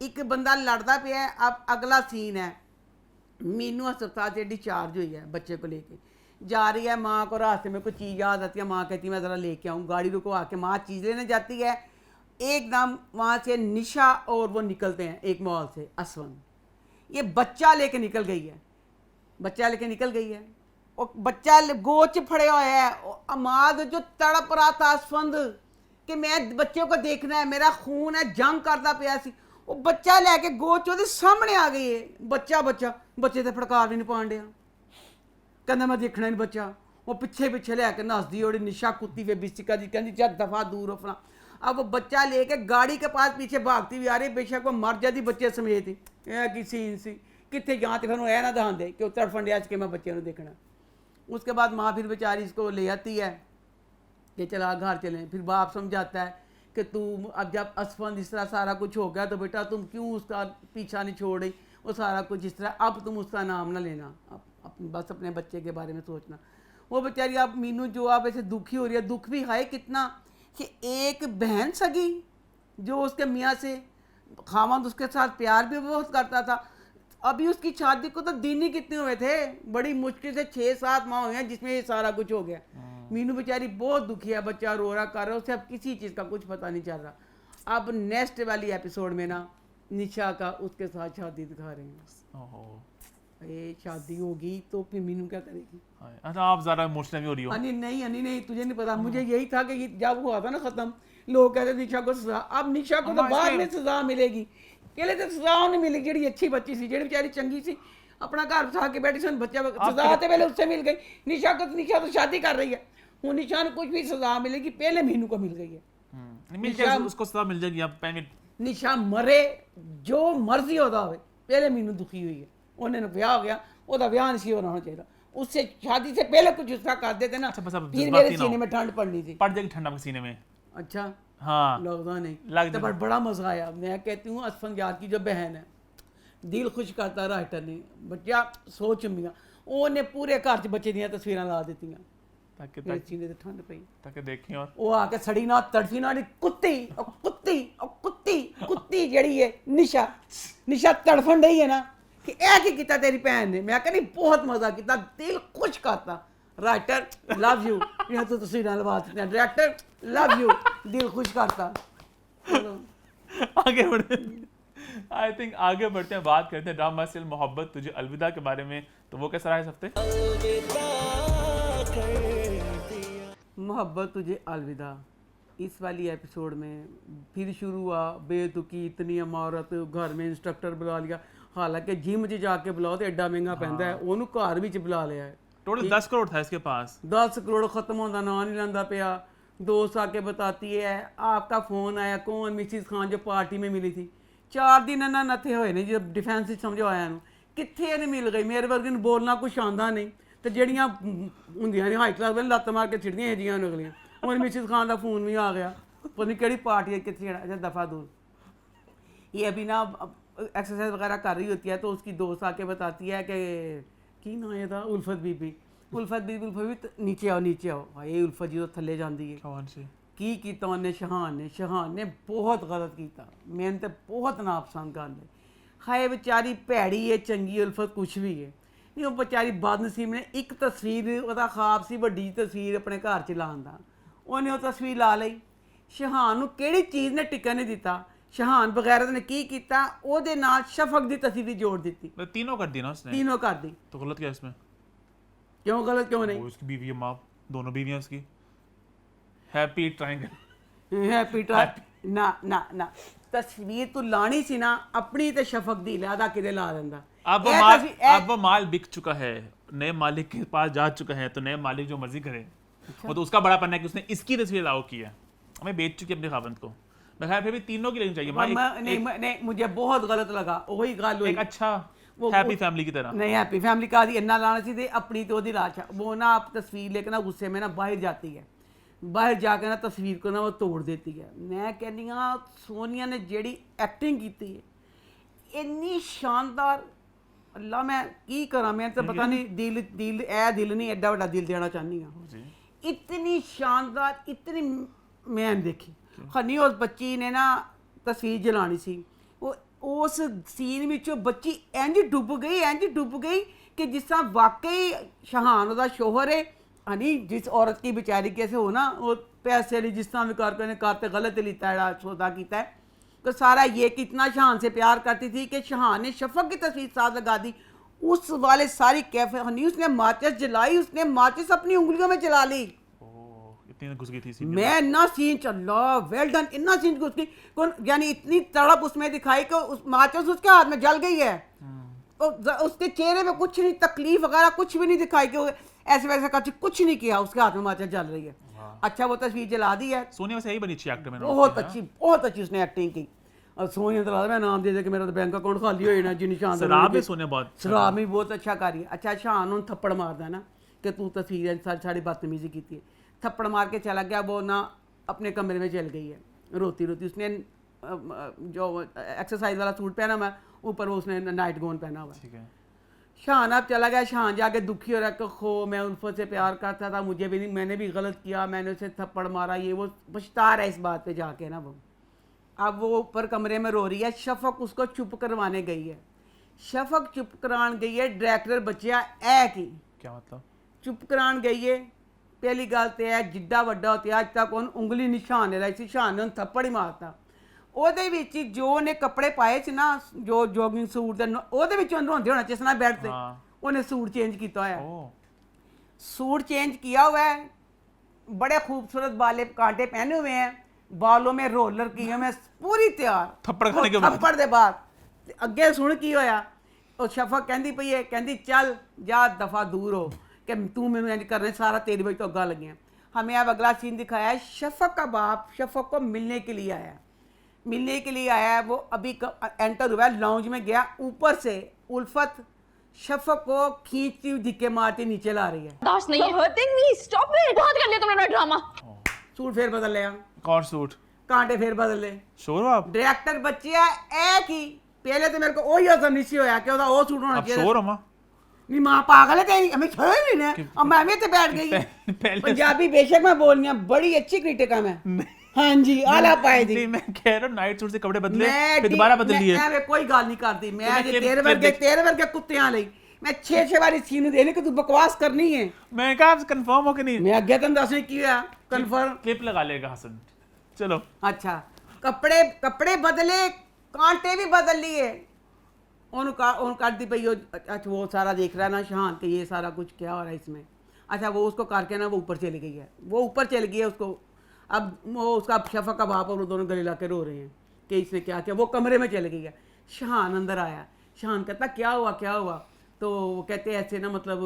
एक बंदा लड़दा पे है। अब अगला सीन है मीनू अस्पताल से डिस्चार्ज हुई है, बच्चे को लेके जा रही है, माँ को रास्ते में कोई चीज़ याद आती है, माँ कहती है मैं ज़रा लेके आऊँ, गाड़ी रुको आके माँ चीज़ लेने जाती है। एकदम वहाँ से निशा और वो निकलते हैं एक मॉल से, असवन ये बच्चा लेके निकल गई है, बच्चा लेके निकल गई है और बच्चा गोच फड़े हुए है। अमाद जो तड़प रहा था असफंद कि मैं बच्चे को देखना है, मेरा खून है, जंग करता पिया सी, वो बच्चा लेके गोच ਉਹਦੇ सामने आ गई है। बच्चा ਬੱਚੇ ਤੇ ਫੜਕਾਰ ਵੀ ਨਹੀਂ ਪਾਣ ਡਿਆ, ਕਹਿੰਦਾ ਮੈਂ ਦੇਖਣਾ ਨਹੀਂ ਬੱਚਾ। वो पीछे पीछे ले आके नस दी और निशा कुत्ती वे बिस्तिका जी कहती जा दफा दूर अपना। अब वो बच्चा लेके गाड़ी के पास पीछे भागती हुई आ रही, बेशक वो मर जाती बच्चे समेत ही। की सीन सी कितने जहाँ तो फिर ऐ ना ध्यान दे कि तड़फन डिया के मैं बच्चे को देखना। उसके बाद माँ फिर बेचारी इसको ले आती है कि चला घर चलें। फिर बाप समझाता है कि तू अब जब असफंद इस तरह सारा कुछ हो गया तो बेटा तुम क्यों उसका पीछा नहीं छोड़ रही, वो सारा कुछ इस तरह, अब तुम उसका नाम ना लेना, बस अपने बच्चे के बारे में सोचना। वो बेचारी आप मीनू जो आप ऐसे दुखी हो रही है, दुख भी है कितना कि एक बहन सगी जो उसके मियाँ से खामद उसके साथ प्यार भी बहुत करता था, अभी उसकी शादी को तो दिन ही कितने हुए थे, बड़ी मुश्किल से 6-7 माह हुए हैं जिसमें ये सारा कुछ हो गया। मीनू बेचारी बहुत दुखी है, बच्चा रो रहा कर रहा, उसे अब किसी चीज़ का कुछ पता नहीं चल रहा। अब नेक्स्ट वाली एपिसोड में ना निशा का उसके साथ शादी दिखा रहे हैं। ये शादी होगी तो फिर मीनू क्या करेगी? अच्छा आप ज़्यादा इमोशनल भी हो रही हो। हनी नहीं तुझे नहीं पता, मुझे यही था कि जब हुआ था ना खत्म, लोग कहते निशा को सजा, अब निशा को तो बाद में सजा मिलेगी, पहले तो सजा नहीं मिलेगी। जेड़ी अच्छी बच्ची सी, जेड़ी बेचारी चंगी सी, अपना घर बसा के बैठी सन, बच्चा सजा तो पहले उससे मिल गई। निशा तो शादी कर रही है, वो निशा को कुछ भी सजा मिलेगी, पहले मीनू को मिल गई है। उसको सजा मिल जाएगी। अब निशा मरे जो मर्जी होता हो, पहले मीनू दुखी हुई है, उन्हें ब्याह हो गया, ਉਹਦਾ ਵਿਆਹ नहीं होना चाहिए, उससे शादी से पहले कुछ उसका कर देते ना, फिर मेरे सीने में ठंड पड़नी थी। पड़ जाएगी ठंड आपके सीने में। अच्छा हाँ लगता नहीं तो पर बड़ा मजा आया। मैं कहती हूँ असफन यार की जो बहन है, दिल खुश करता राइटर ने, बच्चा सोच मियाँ उन्हें पूरे घर च बच्चे दियां तस्वीरां ला दी ताकि सीने ते ठंड पई, ताकि देखें। और वो आके सड़ी ना तड़फी ना कुत्ती कुत्ती कुत्ती कुत्ती जड़ी है निशा तड़फन रही है ना कि ऐ की किता तेरी भैन ने। मैं कहनी बहुत मजा किया, दिल खुश करता। राइटर लव यू, ये तो तस्वीरें लगा देते हैं, डायरेक्टर लव यू, दिल खुश करता। आगे बढ़े, आई थिंक आगे बढ़ते हैं, बात करते हैं ड्रामा सीरियल मोहब्बत तुझे अलविदा के बारे में। तो वो कैसा रहा इस हफ्ते? मोहब्बत तुझे अलविदा इस वाली एपिसोड में फिर शुरू हुआ। बेतुकी इतनी अमारत, घर में इंस्ट्रक्टर बुला लिया, हालांकि जिम च जाके बुलाओ तो एडा महंगा पैंदा है, ਉਹਨੂੰ ਘਰ ਵਿੱਚ बुला लिया है। टोटल 10 करोड़ था इसके पास, 10 करोड़ खत्म होता ना नहीं लंदा पिया। दोस्त आके बताती है आपका फ़ोन आया, कौन? मिसिस खान जो पार्टी में मिली थी। 4 दिन ना नथे होए ने जब डिफेंस समझाया कित्थे ने मिल गई। मेरे वर्गे ਨੂੰ बोलना कुछ आंदा नहीं, तो ਜਿਹੜੀਆਂ ਹੁੰਦੀਆਂ ਨੇ ਹਾਈ ਕਲਾਸ ਵਾਲੇ ਲੱਤ ਮਾਰ ਕੇ ਛਿੜਦੀਆਂ ਇਹ ਜੀਆਂ ਨਿਕਲੀਆਂ। और मिसिस खान का फ़ोन भी आ गया, पता नहीं केड़ी पार्टी है कितनी। अच्छा दफ़ा दूर, ये अभी ना एक्सरसाइज वगैरह कर रही होती है तो उसकी दोस्त आके बताती है कि ना ये था उल्फत बीबी नीचे आओ। भाई उल्फत जी तो थले जाती है की कीता उन्हें शहान ने बहुत गलत किया। मैंने तो बहुत नापसंद कर ले। हाय बेचारी भैड़ी है, चंगी उल्फत कुछ भी है नहीं, वो बेचारी बदनसीब ने एक तस्वीर वह ख्वाब सी वड्डी तस्वीर अपने घर च लाने का, उन्हें वो तस्वीर ला ली। शहान नूं किहड़ी चीज़ ने टिकन नहीं दिता। शहान बगैरत ने की किया, ਉਹਦੇ ਨਾਲ शफक की तस्वीर जोड़ दी, तीनों कर दी ना उसने, तीनों कर दी। तो गलत क्या इसमें? क्यों गलत क्यों नहीं? उसकी बीवी है, माँ दोनों बीवियां उसकी। हैप्पी ट्रायंगल, हैप्पी ट्रायंगल ना ना ना, तस्वीर तू लानी सी ना अपनी ते शफक दी लिहाजा किदे ला देंदा। अब वो माल बिक चुका है, नए मालिक के पास जा चुका है, तो नए मालिक जो मर्जी करे। वो तो उसका बड़ा पन्ना है कि उसने इसकी तस्वीर लाओ की है, हमें बेच चुकी है अपने खावंद को। मैं खैर फिर भी तीनों की लेनी चाहिए। नहीं मुझे बहुत गलत लगा, वही गल हुई। एक अच्छा हैप्पी फैमिली की तरह नहीं, हैप्पी फैमिली का इन्ना लाना सी थी अपनी तो ओदी राशा। वो ना आप तस्वीर लेकर ना गुस्से में ना बाहर जाती है, बाहर जाकर ना तस्वीर को ना वो तोड़ देती है। मैं कहनी हाँ सोनिया ने जेड़ी एक्टिंग की है इन्नी शानदार, अल्लाह मैं की करा, मैं तो पता नहीं दिल नहीं एडा बड़ा दिल देना चाहनी हाँ। इतनी शानदार, इतनी मैं देखी खनी। उस बच्ची ने ना तस्वीर जलानी सी, वो उस सीन में बच्ची इंज डुब गई कि जिस तरह वाकई शहान उसका शोहर है हनी, जिस औरत की बेचारी कैसे हो ना, वो पैसे ली जिस तरह भी करते गलत लिता है, सौदा किया है। तो सारा ये कि इतना शहान से प्यार करती थी कि शहान ने शफक की तस्वीर साथ लगा दी। उस वाले सारी कैफे हनी उसने माचिस जलाई, उसने माचिस अपनी उंगलियों में जला ली। घुस गई थी मैं इतना सीन चला, वेल डन, इतना सीन घुस गई, यानी इतनी तड़प उसमें दिखाई कि उस माचिस उसके हाथ में जल गई है। उसके चेहरे में कुछ नहीं, तकलीफ वगैरह कुछ भी नहीं दिखाई कि वो ऐसे वैसे कुछ नहीं किया, उसके हाथ में माचिस जल रही है। अच्छा वो तस्वीर जला दी है। सोनिया वैसे यही बनी अच्छी एक्टर में बहुत अच्छी उसने एक्टिंग की। और सोनिया तो मैं नाम दे दे कि मेरा तो बैंक अकाउंट खाली हो जाना जी। निशान शराब भी सोनिया बहुत शराब भी बहुत अच्छा कर रही है। अच्छा शान उन्होंने थप्पड़ मारदा है ना कि तू तस्वीर सारी बदतमीजी की थी, थप्पड़ मार के चला गया। वो ना अपने कमरे में चल गई है रोती रोती। उसने जो एक्सरसाइज वाला सूट पहना हुआ, ऊपर वो उसने नाइट गाउन पहना हुआ। ठीक है। शान अब चला गया। शान जाके दुखी हो रहा कि खो मैं उल्फत से प्यार करता था, मुझे भी नहीं, मैंने भी गलत किया, मैंने उसे थप्पड़ मारा, ये वो पछता रहा है इस बात पे जाके ना वो। अब वो ऊपर कमरे में रो रही है। शफक उसको चुप करवाने गई है। शफक चुप करान गई है डायरेक्टर बच्चिया ए की। क्या मतलब? चुप करान गई है। पहली गल तो है जिड्डा वड्डा होते अज तक उन उंगली नहीं शान लाई सी, शान ने थप्पड़ ही मारता। ਉਹਦੇ ਵਿੱਚ ਜੋ ਉਹਨੇ ਕੱਪੜੇ ਪਾਏ ਸੀ ਨਾ, ਜੋ ਜੋਗਿੰਗ ਸੂਟ ਦੇ ਉਹਦੇ ਵਿੱਚ ਰੋਂਦੇ ਹੋਣਾ ਜਿਸ ਨਾਲ ਬੈਠ ਤੇ ਉਹਨੇ सूट चेंज किया हुआ है। सूट चेंज किया हुआ है, बड़े खूबसूरत बाले कांटे पहने हुए हैं, बालों में रोलर किए हुए, पूरी तैयार थप्पड़ खाने के बाद। थप्पड़ दे बाद अगे सुन की होया। और शफक कहती पई है, कहती चल जा दफा दूर हो कि तू मैंने इंज करने सारा तेरी वजह तो अग्गा लगियां। हमें अब अगला सीन दिखाया है। शफक का बाप शफक को मिलने के लिए आया, मिलने के लिए आया है। वो अभी एंटर हुआ है, लाउंज में गया, ऊपर से उल्फत शफक को खींचती हुई धिक्के मारती नीचे ला रही है। बर्दाश्त नहीं है। Hurting me, stop it. बहुत कर लिया तुमने ड्रामा। सूट फिर बदल लिया, कौन सूट? कांटे फिर बदल ले। शोर आप डायरेक्टर बच्चे है एक ही। पहले तो मेरे को वही असर नहीं होया कि ओदा वो सूट होना आप चाहिए। शोर हो मां? नहीं मां पागल है तेरी, हमें छोड़ नहीं ना। अब मैं भी तो बैठ गई। पंजाबी बेशक मैं बोलनी है, बड़ी अच्छी क्रिटिक है मैं। हाँ जी आला पाए दी। नहीं मैं कह रहा हूं नाइट सूट से कपड़े बदले फिर दोबारा बदल लिए। मैं कोई गल नहीं करती। मैं तेरे वर्गे कुत्तियां लई मैं 6 बारी सीन देने कि तू बकवास करनी है। मैं कहा कंफर्म हो कि नहीं? मैं अगे तन दसने की है कंफर्म। क्लिप लगा लेगा हसन। चलो अच्छा कपड़े बदले, कांटे भी बदल लिए। उन कर दी पई। अच्छा वो सारा देख रहा है ना शान कि ये सारा कुछ क्या हो रहा है इसमें। अच्छा वो उसको करके ना वो ऊपर चली गई है। वो ऊपर चल गई है उसको। अब वो उसका शफक का बाप और वो दोनों गले ला के रो रहे हैं कि इसने क्या किया। वो कमरे में चल गई है। शान अंदर आया। शान कहता क्या हुआ क्या हुआ? तो वो कहते ऐसे ना मतलब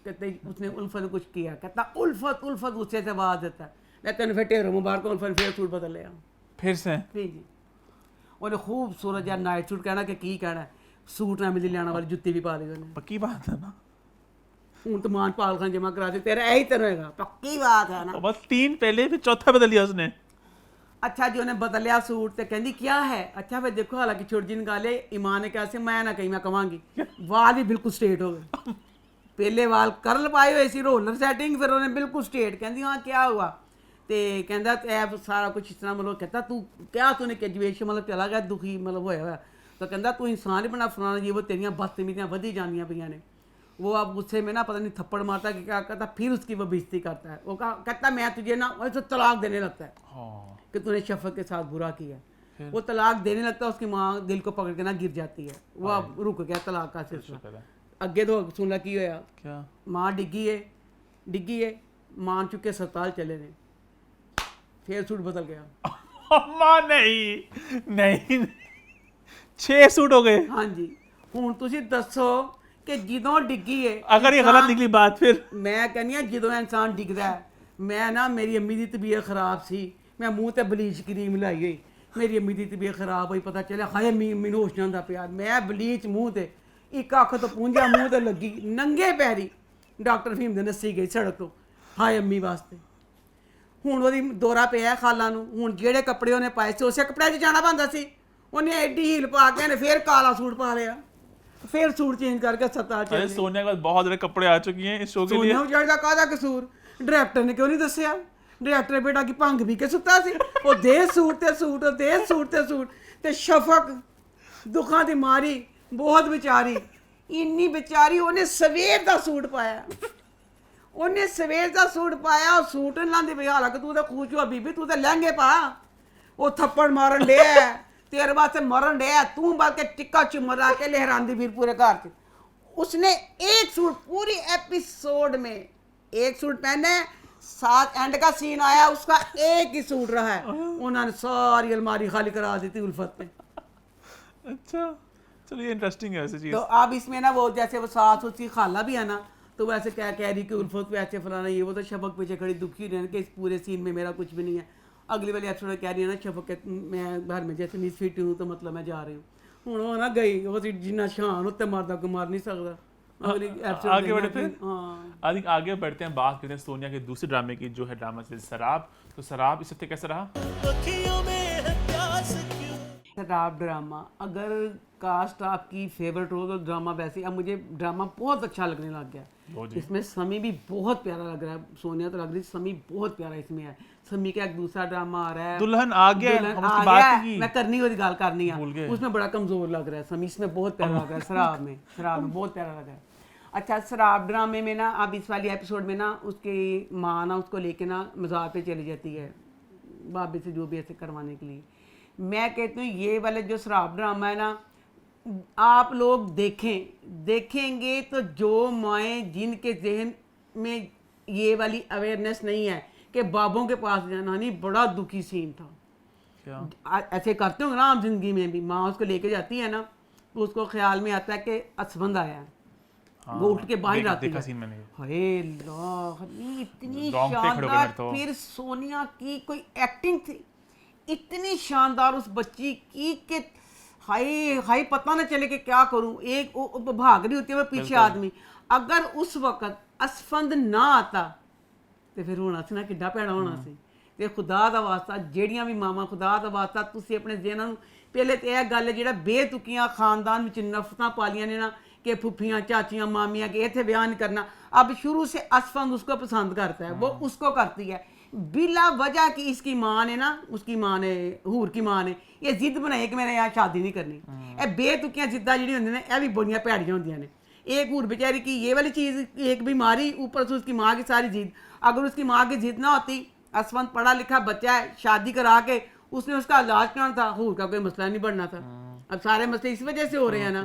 कहते उसने उल्फत ने कुछ किया। कहता उल्फत गुस्से से आवाज देता है मैं तेन फिर ढेरों मुबारक। उल्फत फिर सूट बदल लिया फिर से। जी उन्हें खूबसूरत यार नाइट सूट कहना कि की कहना, सूट ना मिली लियाना वाली जुत्ती भी पा ली उन्हें। पक्की बात है ना? हूं तो मान पाल खान जमा करा दे, तेरा यही तरह होगा। पक्की बात है ना? बस 3 पहले फिर चौथा बदल लिया उसने। अच्छा जी उन्हें बदलिया सूट तो कहती क्या है। अच्छा फिर देखो हालांकि छोटी जी निकाले ईमान ने कैसे मैं ना कहीं मैं कमांगी। वाल भी बिल्कुल स्ट्रेट हो गए। पहले वाल करल पाए हुए सी, रोलर सेटिंग, फिर उन्हें बिल्कुल स्ट्रेट। कहती हाँ क्या हुआ? तो कहता ऐ सारा कुछ इस तरह मतलब कहता तू क्या तूने ग्रेजुएशन मतलब चला गया दुखी मतलब होया हुआ। तो कहता तू इंसान ही बना फलाना जी वो तेरियां बदतमीजियां वधी जानियां पईयां ने। वो अब गुस्से में ना पता नहीं थप्पड़ मारता कि क्या करता, फिर उसकी वो बेइज्जती करता है। वो कहता मैं तुझे ना वैसे तलाक देने लगता है कि तूने शफक के साथ बुरा किया। वो तलाक देने लगता है, उसकी माँ दिल को पकड़ के ना गिर जाती है। वो अब रुक गया तलाक का सिलसिला। अगे तो सुनला की होया क्या? माँ डिग्गी है मान चुके अस्पताल चले ने। फिर सूट बदल गया। मां नहीं 6 सूट हो गए। हाँ जी हुण तुसी दसो कि ਜਦੋਂ डिग्गी है अगर ये गलत निकली बात फिर मैं कहनी हाँ ਜਦੋਂ इंसान डिगदा है। मैं ना मेरी अम्मी की तबीयत खराब सी, मैं मूँह ते बलीच क्रीम लाई हुई, मेरी अम्मी की तबीयत खराब हुई, पता चलिया हाय मैनू होश नहीं आंदा पिया। मैं बलीच मूँह ते एक अख तो पूंजा मूँह ते लगी, नंगे पैरी डॉक्टर फहीम दे नस्सी गई सड़क तो हाय अम्मी वास्ते। हुण ओहदी दौरा पिया खाला नूं। हुण ਜਿਹੜੇ ਕੱਪੜੇ ਉਹਨੇ ਪਾਏ ਸੀ ਉਸੇ ਕੱਪੜਿਆਂ 'ਚ ਜਾਣਾ ਪੈਂਦਾ ਸੀ। ਉਹਨੇ ਐਡੀ ਹੀਲ ਪਾ ਕੇ ਨੇ ਫਿਰ ਕਾਲਾ सूट पा लिया, फिर सूट चेंज करके अस्पताल चले। सोनिया के पास बहुत सारे कपड़े आ चुकी हैं इस शो के लिए। सोनिया उजाड़ का कादा कसूर? डायरेक्टर ने क्यों नहीं दसिया? डायरेक्टर बेटा की भंग पी के सुता सी। वो दे सूट ते सूट दे सूट ते सूट ते शफक दुखा दी मारी बहुत बेचारी इन्नी बेचारी ਉਹਨੇ सवेर ਦਾ सूट पाया। ਉਹਨੇ सवेर ਦਾ सूट पाया और सूट लांदी पई हालांकि तू तो खुश हो बीबी तू तो लहंगे पा। वो थप्पड़ मारन डे तेरे वास्ते मरन डे तू बल्कि टिक्का चुमरा के लहरांदी फिर पूरे घर च। उसने एक सूट पूरी एपिसोड में एक सूट पहने, साथ एंड का सीन आया उसका एक ही सूट रहा है। उन्होंने सारी अलमारी खाली करा दी थी उल्फत ने। अच्छा चलिए इंटरेस्टिंग है वैसे चीज। तो अब इसमें ना वो जैसे वो सास उसकी खाला भी है ना, तो वैसे क्या कह रही कि उल्फत पे ऐसे फलाना ये वो, तो शफक पीछे खड़ी दुखी रहने कि इस पूरे सीन में मेरा कुछ भी नहीं है। अगली वाली एपिसोड में कह रही है ना शफक के मैं घर में जैसे मिसफिट हूँ तो मतलब मैं जा रही हूँ। हूँ वो ना गई वो जिन्ना शान उत्ते मारदा को मार नहीं सकता। अगली एपिसोड आगे बढ़े फिर? हाँ आगे आगे बढ़ते हैं, बात करते हैं सोनिया के दूसरे ड्रामे की जो है ड्रामा सीरीज शराब। तो शराब इस हफ्ते कैसा रहा? शराब ड्रामा अगर कास्ट आपकी फेवरेट हो तो ड्रामा वैसे अब मुझे ड्रामा बहुत अच्छा लगने लग गया। लो जी। इसमें समी भी बहुत प्यारा लग रहा है, सोनिया तो लग रही है, समी बहुत प्यारा इसमें है। समी का एक दूसरा ड्रामा आ रहा है दुल्हन आ गया, दुल्हन हम आ उसकी गया बात है, नहीं की। मैं करनी वाली गाल करनी भूल गए। है, उसमें बड़ा कमजोर लग रहा है समी, इसमें बहुत प्यारा लग रहा है शराब में बहुत प्यारा लग रहा है। अच्छा शराब ड्रामे में ना अब इस वाली एपिसोड में ना उसकी माँ ना उसको लेके ना मज़ार पे चली जाती है बाबे से जो भी ऐसे करवाने के लिए। मैं कहती हूँ ये वाले जो शराब ड्रामा है ना आप लोग देखेंगे तो जो माएँ जिनके जहन में ये वाली अवेयरनेस नहीं है कि बाबों के पास जाना, नहीं बड़ा दुखी सीन था। क्या ऐसे करते होंगे ना आम जिंदगी में भी, माँ उसको लेके जाती है ना तो उसको ख्याल में आता है कि असबंद आया है। हाँ, वो उठ के बाहर आती देखा है। सीन मैंने। हाय अल्लाह, इतनी रोंगटे खड़े हो गए शानदार मेरे तो। फिर सोनिया की कोई एक्टिंग थी इतनी शानदार उस बच्ची की कि हाय हाय पता ना चले कि क्या करूं। एक वो भाग रही होती है वो पीछे आदमी, अगर उस वक्त असफंद ना आता तो फिर होना सी ना किड्डा भैड़ा होना सी। ते खुदा दा वास्ता जेड़ियां भी मावां खुदा दा वास्ता तुसी अपने जेहनां नूं पहले ते यह गल जेड़ा बेतुकियां खानदान विच नफरतां पालियां ने ना कि फुफियां चाचियां मामियां के इत्थे ब्याह नहीं करना, अब शुरू से असफंद उसको पसंद करता है, वो उसको करती है बिला वजह की। इसकी माँ ने ना उसकी माँ ने हूर की माँ ने ये जिद बनाई कि मैंने यहाँ शादी नहीं करनी। ये बेतुकियां जिद्दां जेहड़ियां होंदियां ने यह भी बड़ियां भैड़ियां होंदियां ने। एक हूर बेचारी की ये वाली चीज़ एक बीमारी, ऊपर से उसकी माँ की सारी जिद। अगर उसकी माँ की जिद ना होती, असफंद पढ़ा लिखा बच्चा है शादी करा के उसने उसका इलाज करना था, हूर का कोई मसला नहीं बढ़ना था। अब सारे मसले इस वजह से हो रहे हैं ना।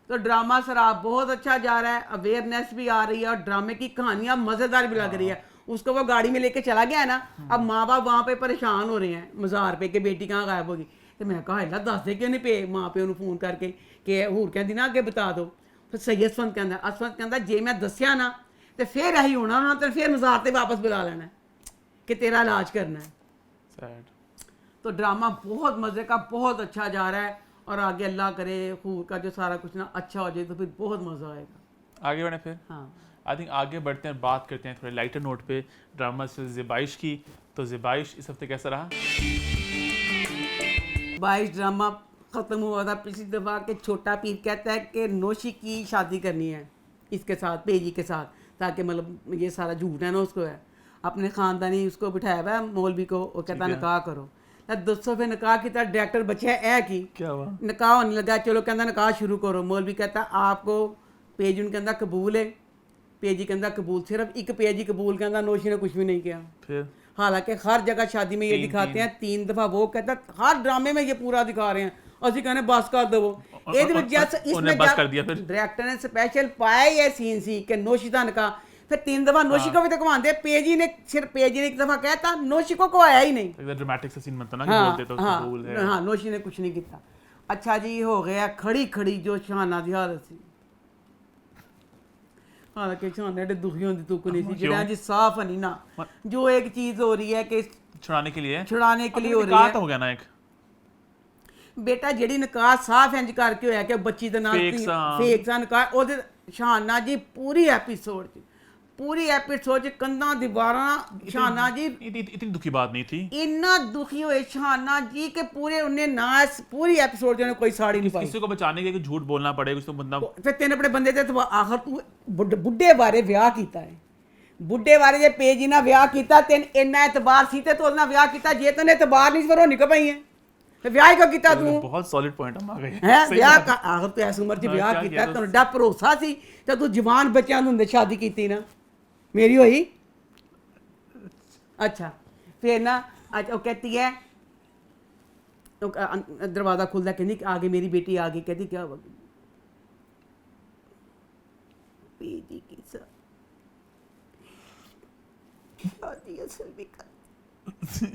तो ड्रामा शराब बहुत अच्छा जा रहा है, अवेयरनेस भी आ रही है और ड्रामे की कहानियां मज़ेदार भी लग रही है। उसको वो गाड़ी में लेके चला गया है ना, अब माँ बाप वहाँ पे परेशान हो रहे हैं मज़ार पे कि बेटी कहाँ गायब होगी। तो मैं कहा है दस दे क्यों नहीं पे माँ प्यो फोन करके कि हूर कहती ना अगे बता दो। फिर सही असफंद कहता, असफंद कहता जे मैं दसिया ना तो फिर यही होना ना, तो फिर मज़ार से वापस बुला लेना है कि तेरा इलाज करना है। तो ड्रामा बहुत मज़े का बहुत अच्छा जा रहा है और आगे अल्लाह करे खूर का जो सारा कुछ ना अच्छा हो जाए तो फिर बहुत मज़ा आएगा। आगे बढ़े फिर? हाँ आई थिंक आगे बढ़ते हैं, बात करते हैं थोड़े लाइटर नोट पे ड्रामा से ज़िबाइश की। तो ज़िबाइश इस हफ्ते कैसा रहा? 22 ड्रामा ख़त्म हुआ था पिछली दफ़ा के छोटा पीर कहता है कि नौशी की शादी करनी है इसके साथ पेजी के साथ, ताकि मतलब ये सारा झूठ है ना उसको है अपने ख़ानदानी उसको बिठाया हुआ है मौलवी को, वो कहता है निकाह करो। 200 पे निकाह की तरह डायरेक्टर बचे है कि क्या हुआ? निकाह होने लगा, चलो कहता निकाह शुरू करो। मौलवी कहता आपको पेज उनके अंदर कबूल है, पेजी के अंदर कबूल, सिर्फ एक पेजी कबूल के अंदर नौशी ने कुछ भी नहीं किया। फिर हालांकि हर जगह शादी में ये दिखाते हैं 3 दफ़ा, वो कहता हर ड्रामे में ये पूरा दिखा रहे हैं, असि कहने बस कर दो। इसमें बस कर दिया फिर डायरेक्टर ने स्पेशल पाया ये सीन सी कि नौशी का निकाह, फिर 3 दफ़ा नौशी को भी तो घुमाते। पेजी ने सिर्फ पेजी ने एक दफ़ा कहता, नौशी को आया ही नहीं। एकदम ड्रामेटिक सा सीन बनता ना कि हाँ बोलते तो कबूल है। हाँ नौशी ने कुछ नहीं किया। अच्छा जी हो गया खड़ी खड़ी जो शाना दी हालत सी, हालांकि शाना एडे दुखी होंदी तू को नहीं सी जेड़ा जी साफ नहीं ना, जो एक चीज हो रही है कि छुड़ाने के लिए हो रही निकाह है तो हो गया ना एक बेटा जेड़ी निकाह साफ इंज करके होया कि बच्ची दे नाल Fake सा। फेक सा निकाह, ओदे शाना जी पूरी एपिसोड च कंधां दीवारां शाना जी इतनी दुखी बात नहीं थी। इन्ना दुखी होए शाना जी के पूरे उन्हें ना पूरी एपिसोड जो कोई साड़ी नहीं पाई। किसी को बचाने के लिए झूठ बोलना पड़ेगा, कुछ तो बंदा फिर तेन अपने बंदे ते आखिर तू बुढ़े बारे ब्याह कीता है, बुढ़े बारे जे पेजी ना ब्याह कीता तेन इन्ना एतबार सी ते तू ना ब्याह कीता, जे तने एतबार नहीं फिर हो निकल पई है तो ब्याह क्यों कीता तू? बहुत सॉलिड पॉइंट हम आ गए हैं सही ब्याह बात है। आखिर तू ऐसी उम्र च हाँ, ब्याह क्या कीता किया तैਨੂੰ डा भरोसा सी ते तू जवान बच्चों हुंदे शादी कीती ना मेरी होई। अच्छा फिर ना अच्छा वो कहती है दरवाजा खुलता कहती आगे मेरी बेटी आ गई, कहती क्या हुआ बेटी की शादी असल में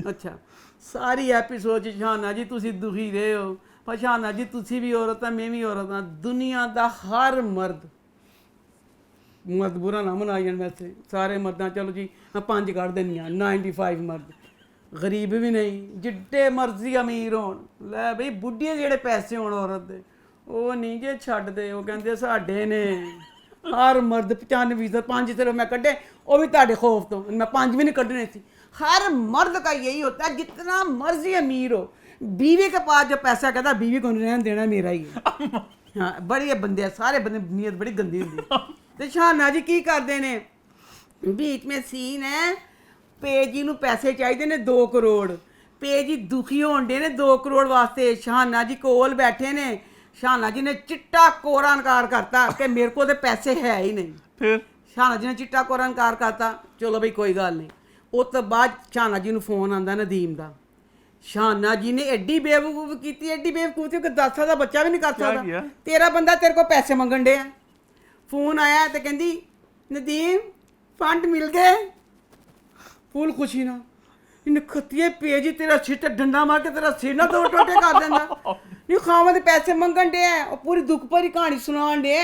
ਅੱਛਾ ਸਾਰੀ ਐਪੀਸੋਡ 'ਚ ਸ਼ਾਨਾ ਜੀ ਤੁਸੀਂ ਦੁਖੀ ਰਹੇ ਹੋ, ਪਰ ਸ਼ਾਨਾ ਜੀ ਤੁਸੀਂ ਵੀ ਔਰਤ ਆ, ਮੈਂ ਵੀ ਔਰਤ ਹਾਂ। ਦੁਨੀਆ ਦਾ ਹਰ ਮਰਦ ਬੁਰਾ ਨਾ ਮਨਾਈ ਜਾਣ, ਵੈਸੇ ਸਾਰੇ ਮਰਦਾਂ ਚਲੋ ਜੀ ਮੈਂ 5 ਕੱਢ ਦਿੰਦੀ ਹਾਂ, 95 ਮਰਦ ਗਰੀਬ ਵੀ ਨਹੀਂ, ਜਿੱਡੇ ਮਰਜ਼ੀ ਅਮੀਰ ਹੋਣ। ਲੈ ਬਈ ਬੁੱਢੀਆਂ ਜਿਹੜੇ ਪੈਸੇ ਹੋਣ ਔਰਤ ਦੇ, ਉਹ ਨਹੀਂ ਜੇ ਛੱਡਦੇ, ਉਹ ਕਹਿੰਦੇ ਸਾਡੇ ਨੇ। ਹਰ ਮਰਦ 95%, 5 ਸਿਰਫ मैं ਕੱਢੇ, ਉਹ ਵੀ ਤੁਹਾਡੇ ਖੌਫ ਤੋਂ, मैं 5 भी नहीं ਕੱਢਣੇ ਸੀ। हर मर्द का यही होता है, जितना मर्जी अमीर हो, बीवी के पास जो पैसा कहता बीवी को नहीं रहने देना, मेरा ही है। हाँ बड़े बंदे सारे बंदे नीयत बड़ी गंदी होती। तो शाहना जी की करते ने, बीच में सीन है, पेजी नूं पैसे चाहिए ने 2 करोड़, पेजी दुखी होण दे ने 2 करोड़ वास्ते। शाहना जी कोल बैठे ने, शाहना जी ने चिट्टा कोरा इनकार करता कि मेरे को तो पैसे है ही नहीं। फिर शाहना जी ने चिट्टा कोरा इनकार करता, चलो भाई कोई गल नहीं। उस तो बाद शाहना जी ਨੂੰ ਫੋਨ ਆਂਦਾ ਨਦੀਮ ਦਾ। शाहना जी ने एडी बेवकूफ़ी की, एडी बेवकूफ़ी कि 10 साल का बच्चा भी नहीं कर सकता। किया? तेरा बंदा तेरे को पैसे मंगन डे। फोन आया तो कहती नदीम फंड मिल गए, फुल खुशी ना। इन खतिए पेज ही तेरा सिर ते डंडा मार के तेरा सिर ना 2 टोटे कर देना। नहीं खावा दे पैसे मंगन डे और पूरी दुख भरी कहानी सुनान डे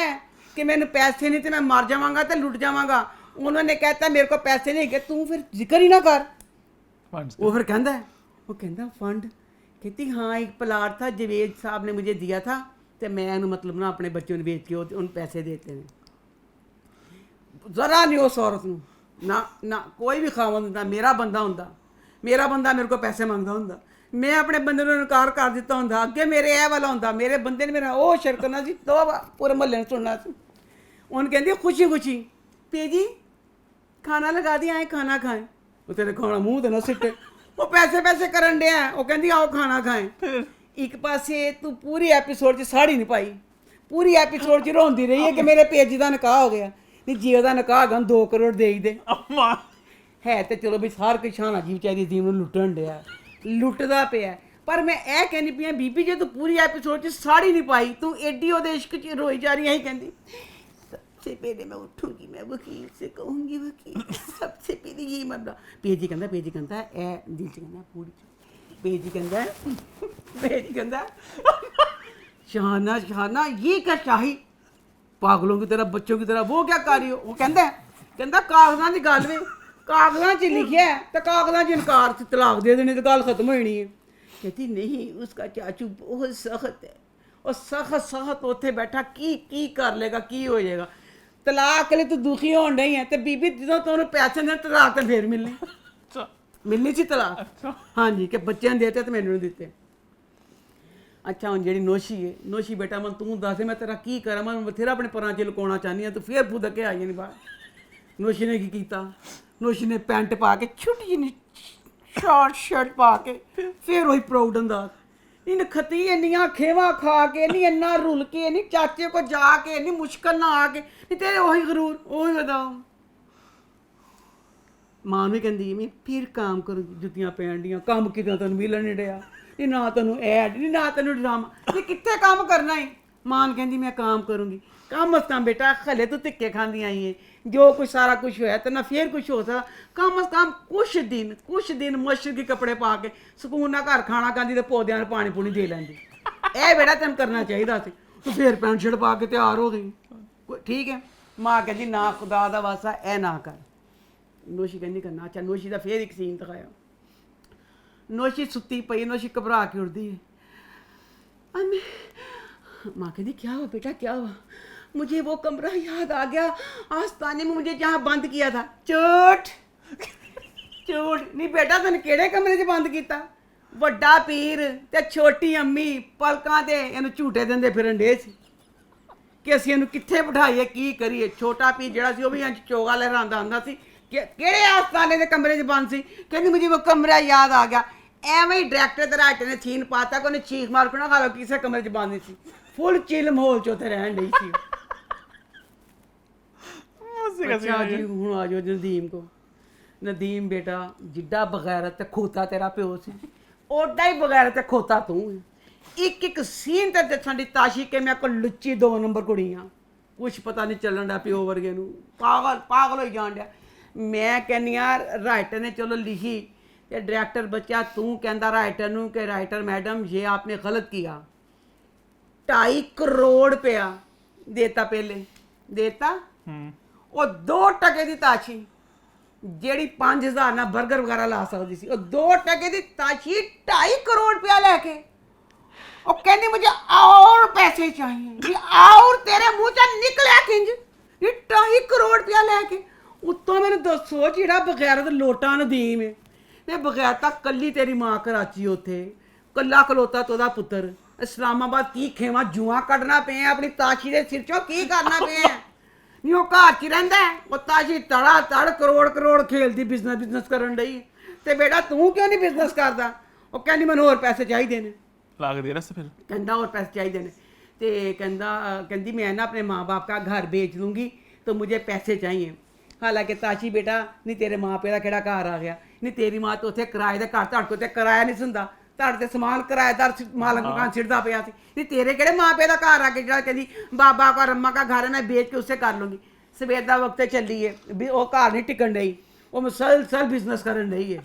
कि मैंने पैसे नहीं तो मैं मर जावांगा तो लुट जावांगा। उन्होंने कहता मेरे को पैसे नहीं कि तू फिर जिक्र ही ना कर। वो फिर कहता है, वो कहता फंड, कहती हाँ एक प्लाट था जवेद साहब ने मुझे दिया था, तो मैं मतलब ना अपने बच्चों ने बेच के उन पैसे देते हैं। जरा नहीं उस औरत नूं ना ना कोई भी खावंद ना मेरा बंदा हुंदा, मेरा बंदा मेरे को पैसे मंगदा हुंदा, मैं अपने बंदे नूं इनकार कर दिता हुंदा, अगे मेरे ए वाला हुंदा, मेरे बंदे ने मेरा वो शरकना सी, तो पूरे महल्ले ने सुनना सी। उन कहती खुशी खुशी पेजी खाना लगा दिया है, खाना खाएं। वो तेरे खाना मुंह ते ना सिट्टे, वो पैसे पैसे करन डे वो कहती आओ खाना खाएं। एक पासे तू पूरी एपीसोड च साड़ी नहीं पाई, पूरी एपीसोड च रोंदी रही है कि मेरे पेजी का निकाह हो गया। नहीं जी ओहदा निकाह गन 2 करोड़ दे ही दे है तो चलो भी सार कोई शाहना जी बेचारी दी लुटन डया, लुटदा पिया। पर मैं ए कहनी पई बीबी जे तू पूरी एपीसोड च साड़ी नहीं पाई, तू एडी ओहदे इश्क च रोई जा रही है। कहती सबसे पहले मैं उठूंगी, मैं वकील से कहूँगी, वकील सबसे पहले यही मरना। पेजी कहता ए दिल च कहता पूरी पेजी कहता शाहना शाहना ये क्या शाही पागलों की तरह बच्चों की तरह वो क्या कर रही हो। वो कहता कागजां की गल वे, कागजां च लिखिया है तो कागजां च इनकार तलाक दे देनी तो गल खत्म हो जानी है। कहती नहीं उसका चाचू बहुत सख्त है, और सख्त उत्थे बैठा की कर लेगा, की हो जाएगा। तलाक लिए तू दुखी होन रही है तो बीबी जो तुम पैसे ने तलाक तो फिर मिलनी सी तलाक। हाँ जी कि बच्चे ने देते तो मैंने नहीं दिते। अच्छा हुण जी नोशी है, नोशी बेटा मैं तू दस मैं तेरा की करा, मैं बथेरा अपने परां च लुकाउणा चाहनी हाँ, तू फिर फुदक के आई नहीं बाहर। नोशी ने की कीता, नोशी ने पैंट पा के छोटी जी शॉर्ट शर्ट पा के फिर वही प्राउड अंदाज, इन खती इन्नियां खेवा खा के नहीं इन्ना रुल के नहीं चाचे को जाके नहीं मुश्किल ना आके नहीं तेरे वही गरूर वही बताओ। मां भी कहती मैं फिर काम करूँगी, जुत्तियां पैन दियां काम कितना तेन मिलन नहीं डया, नहीं ना तेन ऐड नहीं ना तेन ड्रामा, ये कितने काम करना है। मां कहती मैं काम करूँगी, कम अज कम बेटा खले तो धिक्के खांदी आई है, जो कुछ सारा कुछ होया तो ना फिर कुछ हो सकता, कम अज कम कुछ दिन मुश्किल के कपड़े पा के सुकून ना घर खाना खाती तो पौधों पानी पूनी दे लैंदी। ए बेटा तेन करना चाहिए सी, तो फिर पैंट शर्ट पा के तैयार हो गई। ठीक है मां कहती ना खुदा दा वास्ता ए ना कर। नोशी कहती करना। अच्छा नोशी का फिर एक सीन दिखाया, नोशी सुती पई, नोशी घबरा के उठती है। माँ कहती क्या हुआ बेटा क्या हुआ। मुझे वो कमरा याद आ गया आस्ताने में मुझे जहाँ बंद किया था। चोट नहीं बेटा तेन केड़े कमरे च बंद किया। वड्डा पीर ते छोटी अम्मी पलकां ते इहनूं झूटे दिंदे फिरन डे सी कि असीं इहनूं कित्थे बिठाईए की करिए। छोटा पीर जिहड़ा सी ओह भी इंज चोगा लहरांदा हुंदा सी कि केड़े आस्ताने दे कमरे च बंद सी। कहंदी मुझे वो कमरा याद आ गया। एवें ही डायरैक्टर ते राइटर ने सीन पाता कि उन्हें चीख मार के ना खा लो किसी कमरे च बंद सी, फुल चिल माहौल च उत्थे रहन डई सी। अच्छा जी हुण आ जाओ नदीम को। नदीम बेटा जिड्डा बगैरत ते खोता तेरा प्यो सी, ओडा ही बगैरत ते खोता तू है। एक सीन ते दस्सण दी ताशी कि मैं कोई लुच्ची 2 नंबर कुड़ी हाँ, कुछ पता नहीं चलन डा प्यो वर्गे नूं, पागल हो जान डया। मैं कहनी राइटर ने चलो लिखी ये डायरेक्टर बच्चा तू कहता राइटर नू कि राइटर मैडम ये आपने गलत किया 2.5 करोड़ रुपया देता पहले देता और 2% की ताशी जेड़ी 5,000 ना बर्गर वगैरह ला सकती सी और 2% की ताशी 2.5 करोड़ रुपया लेके और कहनी मुझे और पैसे चाहिए ये और तेरे मुंह से निकले किंज ये 2.5 करोड़ रुपया लेके उत्तों मैंने दसो जेड़ा बगैर लोटा नदीम है ते बगैरता कल्ली तेरी मां कराची उथे कल्ला खलोता तोदा पुत्र इस्लामाबाद की खेवा जुआ कढ़ना पे अपनी ताशी दे सिर चों की करना पे नहीं वो घर च रहिंदा है वो ताशी तड़ा तड़ करोड़ करोड़ खेलदी बिजनेस करन डई ते बेटा तू क्यों नहीं बिजनेस करदा वो कहनी मैनूं होर पैसे चाहिए ने लाग दे रहा फिर कहंदा और पैसे चाहिए ने ते कहंदी मैं ना अपने माँ बाप का घर बेच दूंगी तो मुझे पैसे चाहिए हालांकि ताशी बेटा नहीं तेरे माँ प्यो का केड़ा घर आ गया नहीं तेरी माँ तो उत्थे किराए दे घर तड़ को ते किराया नहीं सुनदा तड़ ते समान किराएदार मालक मकान छिड़दा पिया सी नहीं तेरे केड़े माँ प्यो का घर आ के जेड़ा कहंदी बाबा का रम्मा का घर है मैं बेच के उससे कर लूंगी सवेर दा वक्त चली है वो घर नहीं टिकन डई वो मुसलसल बिजनेस करन डई है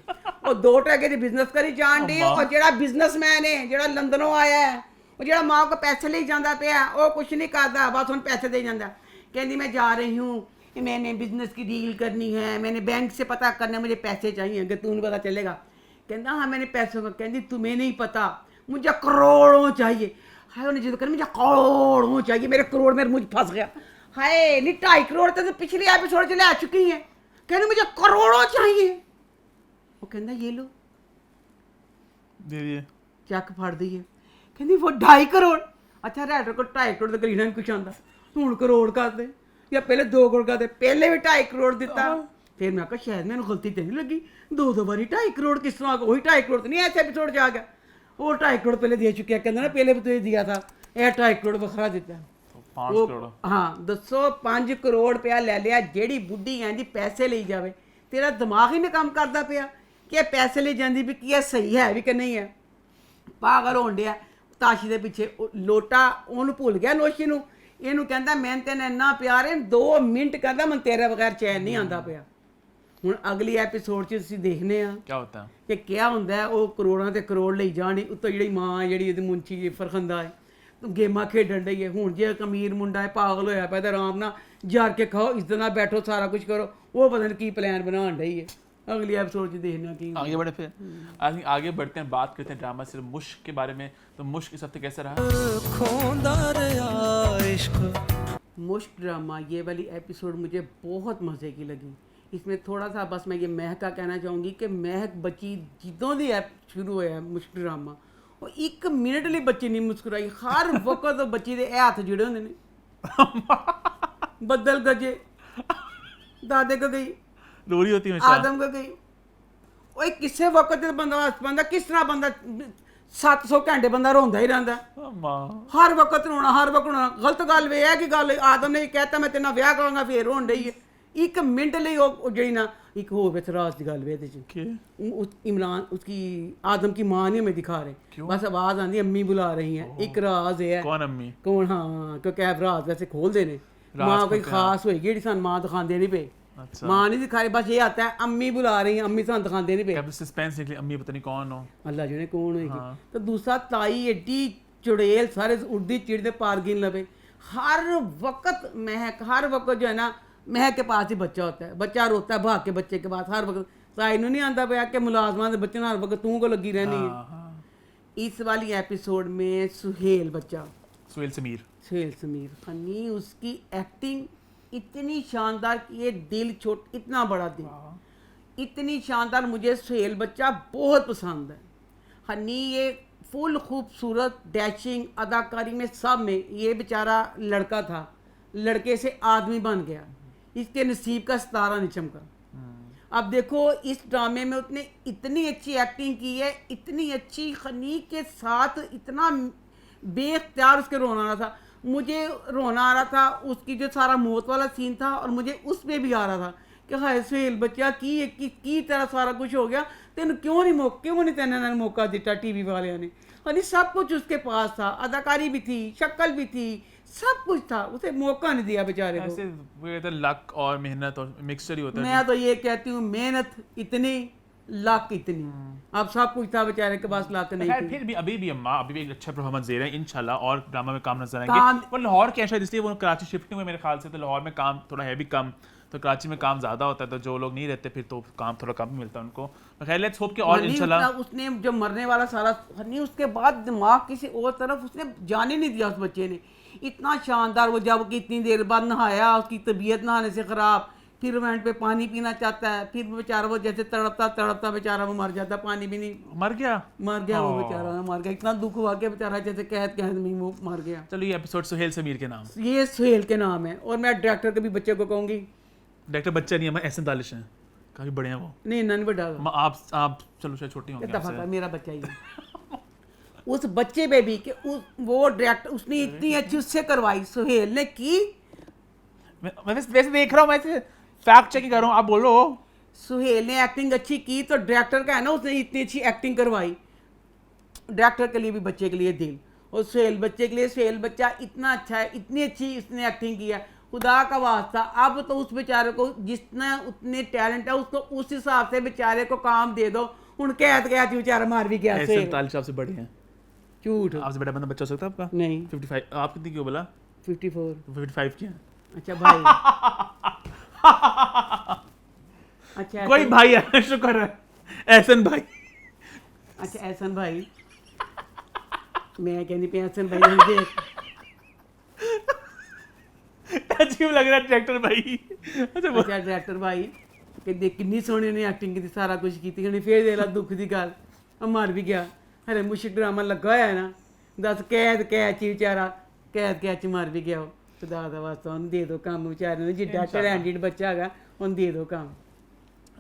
वो 2% दी बिजनेस करी जान डी और जेड़ा बिजनेसमैन है जेड़ा लंदनों आया है वो जेड़ा माँ को पैसे ले जांदा पिया वो कुछ नहीं करदा बस उन पैसे दे जांदा कहंदी मैं जा रही हूँ मैंने बिजनेस की डील करनी है मैंने बैंक से पता करना है मुझे पैसे चाहिए कि तू नहीं पता चलेगा कहता हाँ मैंने पैसों का कहती तुम्हें नहीं पता मुझे करोड़ों चाहिए हाय उन्हें जिद कर मुझे करोड़ों चाहिए मेरे करोड़ मेरे मुझ फंस गया हाय नहीं 2.5 करोड़ तो पिछले एपिसोड चले आ चुकी हैं कहने मुझे करोड़ों चाहिए वो कहता ये लो दे दिए चेक फाड़ दिए कहती वो 2.5 करोड़ अच्छा राइटर को 2.5 करोड़ तो करीना नहीं कुछ आता हूँ करोड़ कर दे या पहले 2 करोड़ का दे पहले भी 2.5 करोड़ दिता फिर मैं कहा शायद मैंने गलती तो नहीं लगी दो बारी 2.5 करोड़ किस तरह वही 2.5 करोड़ तो नहीं ऐसे एपिसोड जा गया वो 2.5 करोड़ पहले दे चुके हैं कहते ना पहले भी तो ये दिया था यह 2.5 करोड़ बखरा देता 5 करोड़ हाँ दसो 5 करोड़ रुपया ले लिया जेड़ी बुढ़ी आंदी पैसे ले जावे तेरा दिमाग ही नहीं काम करता पिया कि पैसे ले जाती भी की सही है भी कि नहीं है पागल होन डिया ताशी दे पिछे लोटा ਉਹਨੂੰ ਭੁੱਲ ਗਿਆ ਨੋਸ਼ੀ ਨੂੰ ਇਹਨੂੰ ਕਹਿੰਦਾ ਮੈਂ ਤੈਨੂੰ ਇੰਨਾ ਪਿਆਰ ਹੈ 2 ਮਿੰਟ ਕਹਿੰਦਾ ਮੈਂ ਤੇਰੇ ਬਗੈਰ ਚੈਨ ਨਹੀਂ ਆਂਦਾ ਪਿਆ ਹੁਣ ਅਗਲੀ ਐਪੀਸੋਡ 'ਚ ਅਸੀਂ ਦੇਖਨੇ ਆ क्या होता है ਕਿ ਕਿਆ ਹੁੰਦਾ ਹੈ ਉਹ ਕਰੋੜਾਂ ਤੇ ਕਰੋੜ ਲਈ ਜਾਣੀ ਉੱਤੋਂ ਜਿਹੜੀ ਮਾਂ ਜਿਹੜੀ ਇਹਦੀ ਮੁੰਚੀ ਜੀ ਫਰਖੰਦਾ ਹੈ ਗੇਮਾਂ ਖੇਡਣ ਡਈ ਹੈ ਹੁਣ ਜੇ ਇੱਕ ਅਮੀਰ ਮੁੰਡਾ ਹੈ ਪਾਗਲ ਹੋਇਆ ਪਿਆ ਤਾਂ ਆਰਾਮ ਨਾਲ ਜਾਰ ਕੇ ਖਾਓ ਇਸ ਨਾਲ ਬੈਠੋ ਸਾਰਾ ਕੁਝ ਕਰੋ ਉਹ ਪਤਾ ਨਹੀਂ ਕੀ ਪਲਾਨ ਬਣਾਉਣ ਡਈ ਹੈ अगली एपिसोड च देखना की आगे बढ़े फिर आज आगे बढ़ते हैं बात करते हैं ड्रामा सिर्फ मुश्क के बारे में तो मुश्क इस हफ्ते कैसा रहा मुश्क ड्रामा ये वाली एपिसोड मुझे बहुत मज़े की लगी इसमें थोड़ा सा बस मैं ये महक का कहना चाहूँगी कि महक बच्ची जिदों दी ऐप शुरू होया मुश्क ड्रामा वो 1 मिनट ਲਈ ਬੱਚੀ नहीं मुस्कुराई हर वक्त बच्ची दे हत्थ जुड़े होंदे ने बदल गजे दादे को गई रो रही होती हमेशा आदम को गई ओए किसे वक्त बंदा किस तरह बंदा 700 घंटे बंदा रोंदा ही रहंदा मां हर वक्त रोना गलत गल वे है कि गल आदम ने कहता मैं तेना ब्याह करांगा फिर रोन डई है 1 मिनट ਲਈ ਉਹ ਜਿਹੜੀ ਨਾ ਇੱਕ ਹੋਰ ਵਿੱਚ ਰਾਜ ਦੀ ਗੱਲ ਵੇ ਇਹਦੇ ਚ इमरान उसकी आदम की मां नहीं हमें दिखा रहे बस आवाज आंदी अम्मी बुला रही हैं एक राज है कौन अम्मी कौन हाँ क्योंकि राज वैसे खोल देने मां कोई खास होएगी ਜਿਹੜੀ ਸਾਨੂੰ ਮਾਂ ਦਿਖਾਉਂਦੇ नहीं पे अच्छा मां नहीं दिखा रही बस ये आता है अम्मी बुला रही हैं अम्मी सानू दिखाते नहीं पे कब सस्पेंस निकली अम्मी पता नहीं कौन हो अल्लाह जाने कौन होगी तो दूसरा ताई एडी चुड़ैल सारे उड़दी चिड़दे पार गिन लवे हर वक्त महक हर वक्त जो है ना महक के पास ही बच्चा होता है बच्चा रोता है भाग के बच्चे के पास हर वक्त ताई नू नहीं आंदा पाया कि मुलाजमान के बच्चे हर वक्त तू को लगी रहनी है इस वाली एपिसोड में सुहेल बच्चा सुहेल समीर फनी उसकी एक्टिंग इतनी शानदार कि ये दिल छोट इतना बड़ा दिल इतनी शानदार मुझे सुहेल बच्चा बहुत पसंद है हनी ये फुल खूबसूरत डैशिंग अदाकारी में सब में ये बेचारा लड़का था लड़के से आदमी बन गया इसके नसीब का सितारा नहीं चमका अब देखो इस ड्रामे में उसने इतनी अच्छी एक्टिंग की है इतनी अच्छी हनी के साथ इतना बेख्तियार उसके रोना आ रहा था मुझे रोना आ रहा था उसकी जो सारा मौत वाला सीन था और मुझे उस पर भी आ रहा था कि हाय सुहेल बच्चा की तरह सारा कुछ हो गया तेन क्यों नहीं तेने मौका दिता टीवी वाले ने और सब कुछ उसके पास था अदाकारी भी थी शक्ल भी थी सब कुछ था उसे मौका नहीं दिया बेचारे को लक और मेहनत और मिक्सचर ही होता है मैं तो ये कहती हूँ मेहनत इतनी लाख इतनी। अब सब कुछ था बेचारे के पास, लाख नहीं खैर थी। फिर भी अभी भी अम्मा अभी भी एक अच्छा परफॉर्मेंस दे रहे हैं इंशाल्लाह, और ड्रामा में काम नजर काम- आएंगे। वो लाहौर के हैं शायद, इसलिए वो कराची शिफ्ट नहीं हुए मेरे ख्याल से, तो लाहौर में काम थोड़ा है भी कम, तो कराची में काम ज्यादा होता है, तो जो लोग नहीं रहते फिर तो काम थोड़ा कम ही मिलता है उनको। तो खैर लेट्स होप कि और हनी इंशाल्लाह उसने जो मरने वाला सारा हनी, उसके बाद दिमाग किसी और तरफ उसने जाने नहीं दिया उस बच्चे ने। इतना शानदार, वो जब कि इतनी देर बाद नहाया, उसकी तबीयत नहाने से ख़राब, फिर रेस्टोरेंट पे पानी पीना चाहता है, फिर बेचारा वो जैसे तड़पता तड़पता बेचारा वो मर जाता, पानी भी नहीं, मर गया। मर गया वो बेचारा, मर गया। इतना दुख हुआ कि बेचारा जैसे कहत कहत में वो मर गया। चलो ये एपिसोड सुहेल समीर के नाम, ये सुहेल के नाम है। और मैं डायरेक्टर के भी बच्चे को कहूँगी, डायरेक्टर बच्चा नहीं है, एहसन दालिश हैं, काफी बड़े हैं वो। नहीं इन्ना नहीं बड़ा, अम्मा, आप चलो शायद छोटी होंगी दफा आपसे। कर, मेरा बच्चा ही है। उस बच्चे पे भी कि वो डायरेक्टर उसने इतनी अच्छी उससे करवाई, सुहेल ने की। मैं वैसे देख रहा हूँ, मैं फैक्ट चेक कर रहा हूँ, आप बोलो। सुहेल ने एक्टिंग अच्छी की तो डायरेक्टर का है ना, उसने इतनी अच्छी एक्टिंग करवाई। डायरेक्टर के लिए भी बच्चे के लिए दिल, और सुहेल बच्चे के लिए, सुहेल बच्चा इतना अच्छा है, इतनी अच्छी उसने एक्टिंग किया, खुदा का वास्ता। अब तो उस बेचारे को जितना उतने टैलेंट है उसको उस हिसाब से बेचारे को काम दे दो। उनके हथ गया थी बेचारा, मार भी गया। एहसन दालिश आपसे बड़े हैं। झूठ आपसे बड़ा बंदा बच्चा हो सकता है आपका? नहीं। 55। आप कितनी क्यों बोला? 54। 55 की हैं। अच्छा भाई। अच्छा कोई भाई है, शुक्र है, एहसन भाई। अच्छा एहसन भाई, मैं कहनी पे एहसन भाई हम देख। अजीब लग रहा है डायरेक्टर भाई। अच्छा अच्छा डायरेक्टर भाई कि देख किन्नी सोहने ने एक्टिंग की, सारा कुछ की, फिर दे ला दुख की गल, मर भी गया। अरे मुश्किल ड्रामा लगा होया है ना, दस कैद च बेचारा, कैद च मर भी गया। वो खुदा दा वास्ता उन्हें दे दो काम बेचारे ने, जिड्डा टैलेंटेड बच्चा है उन्हें दे दो काम।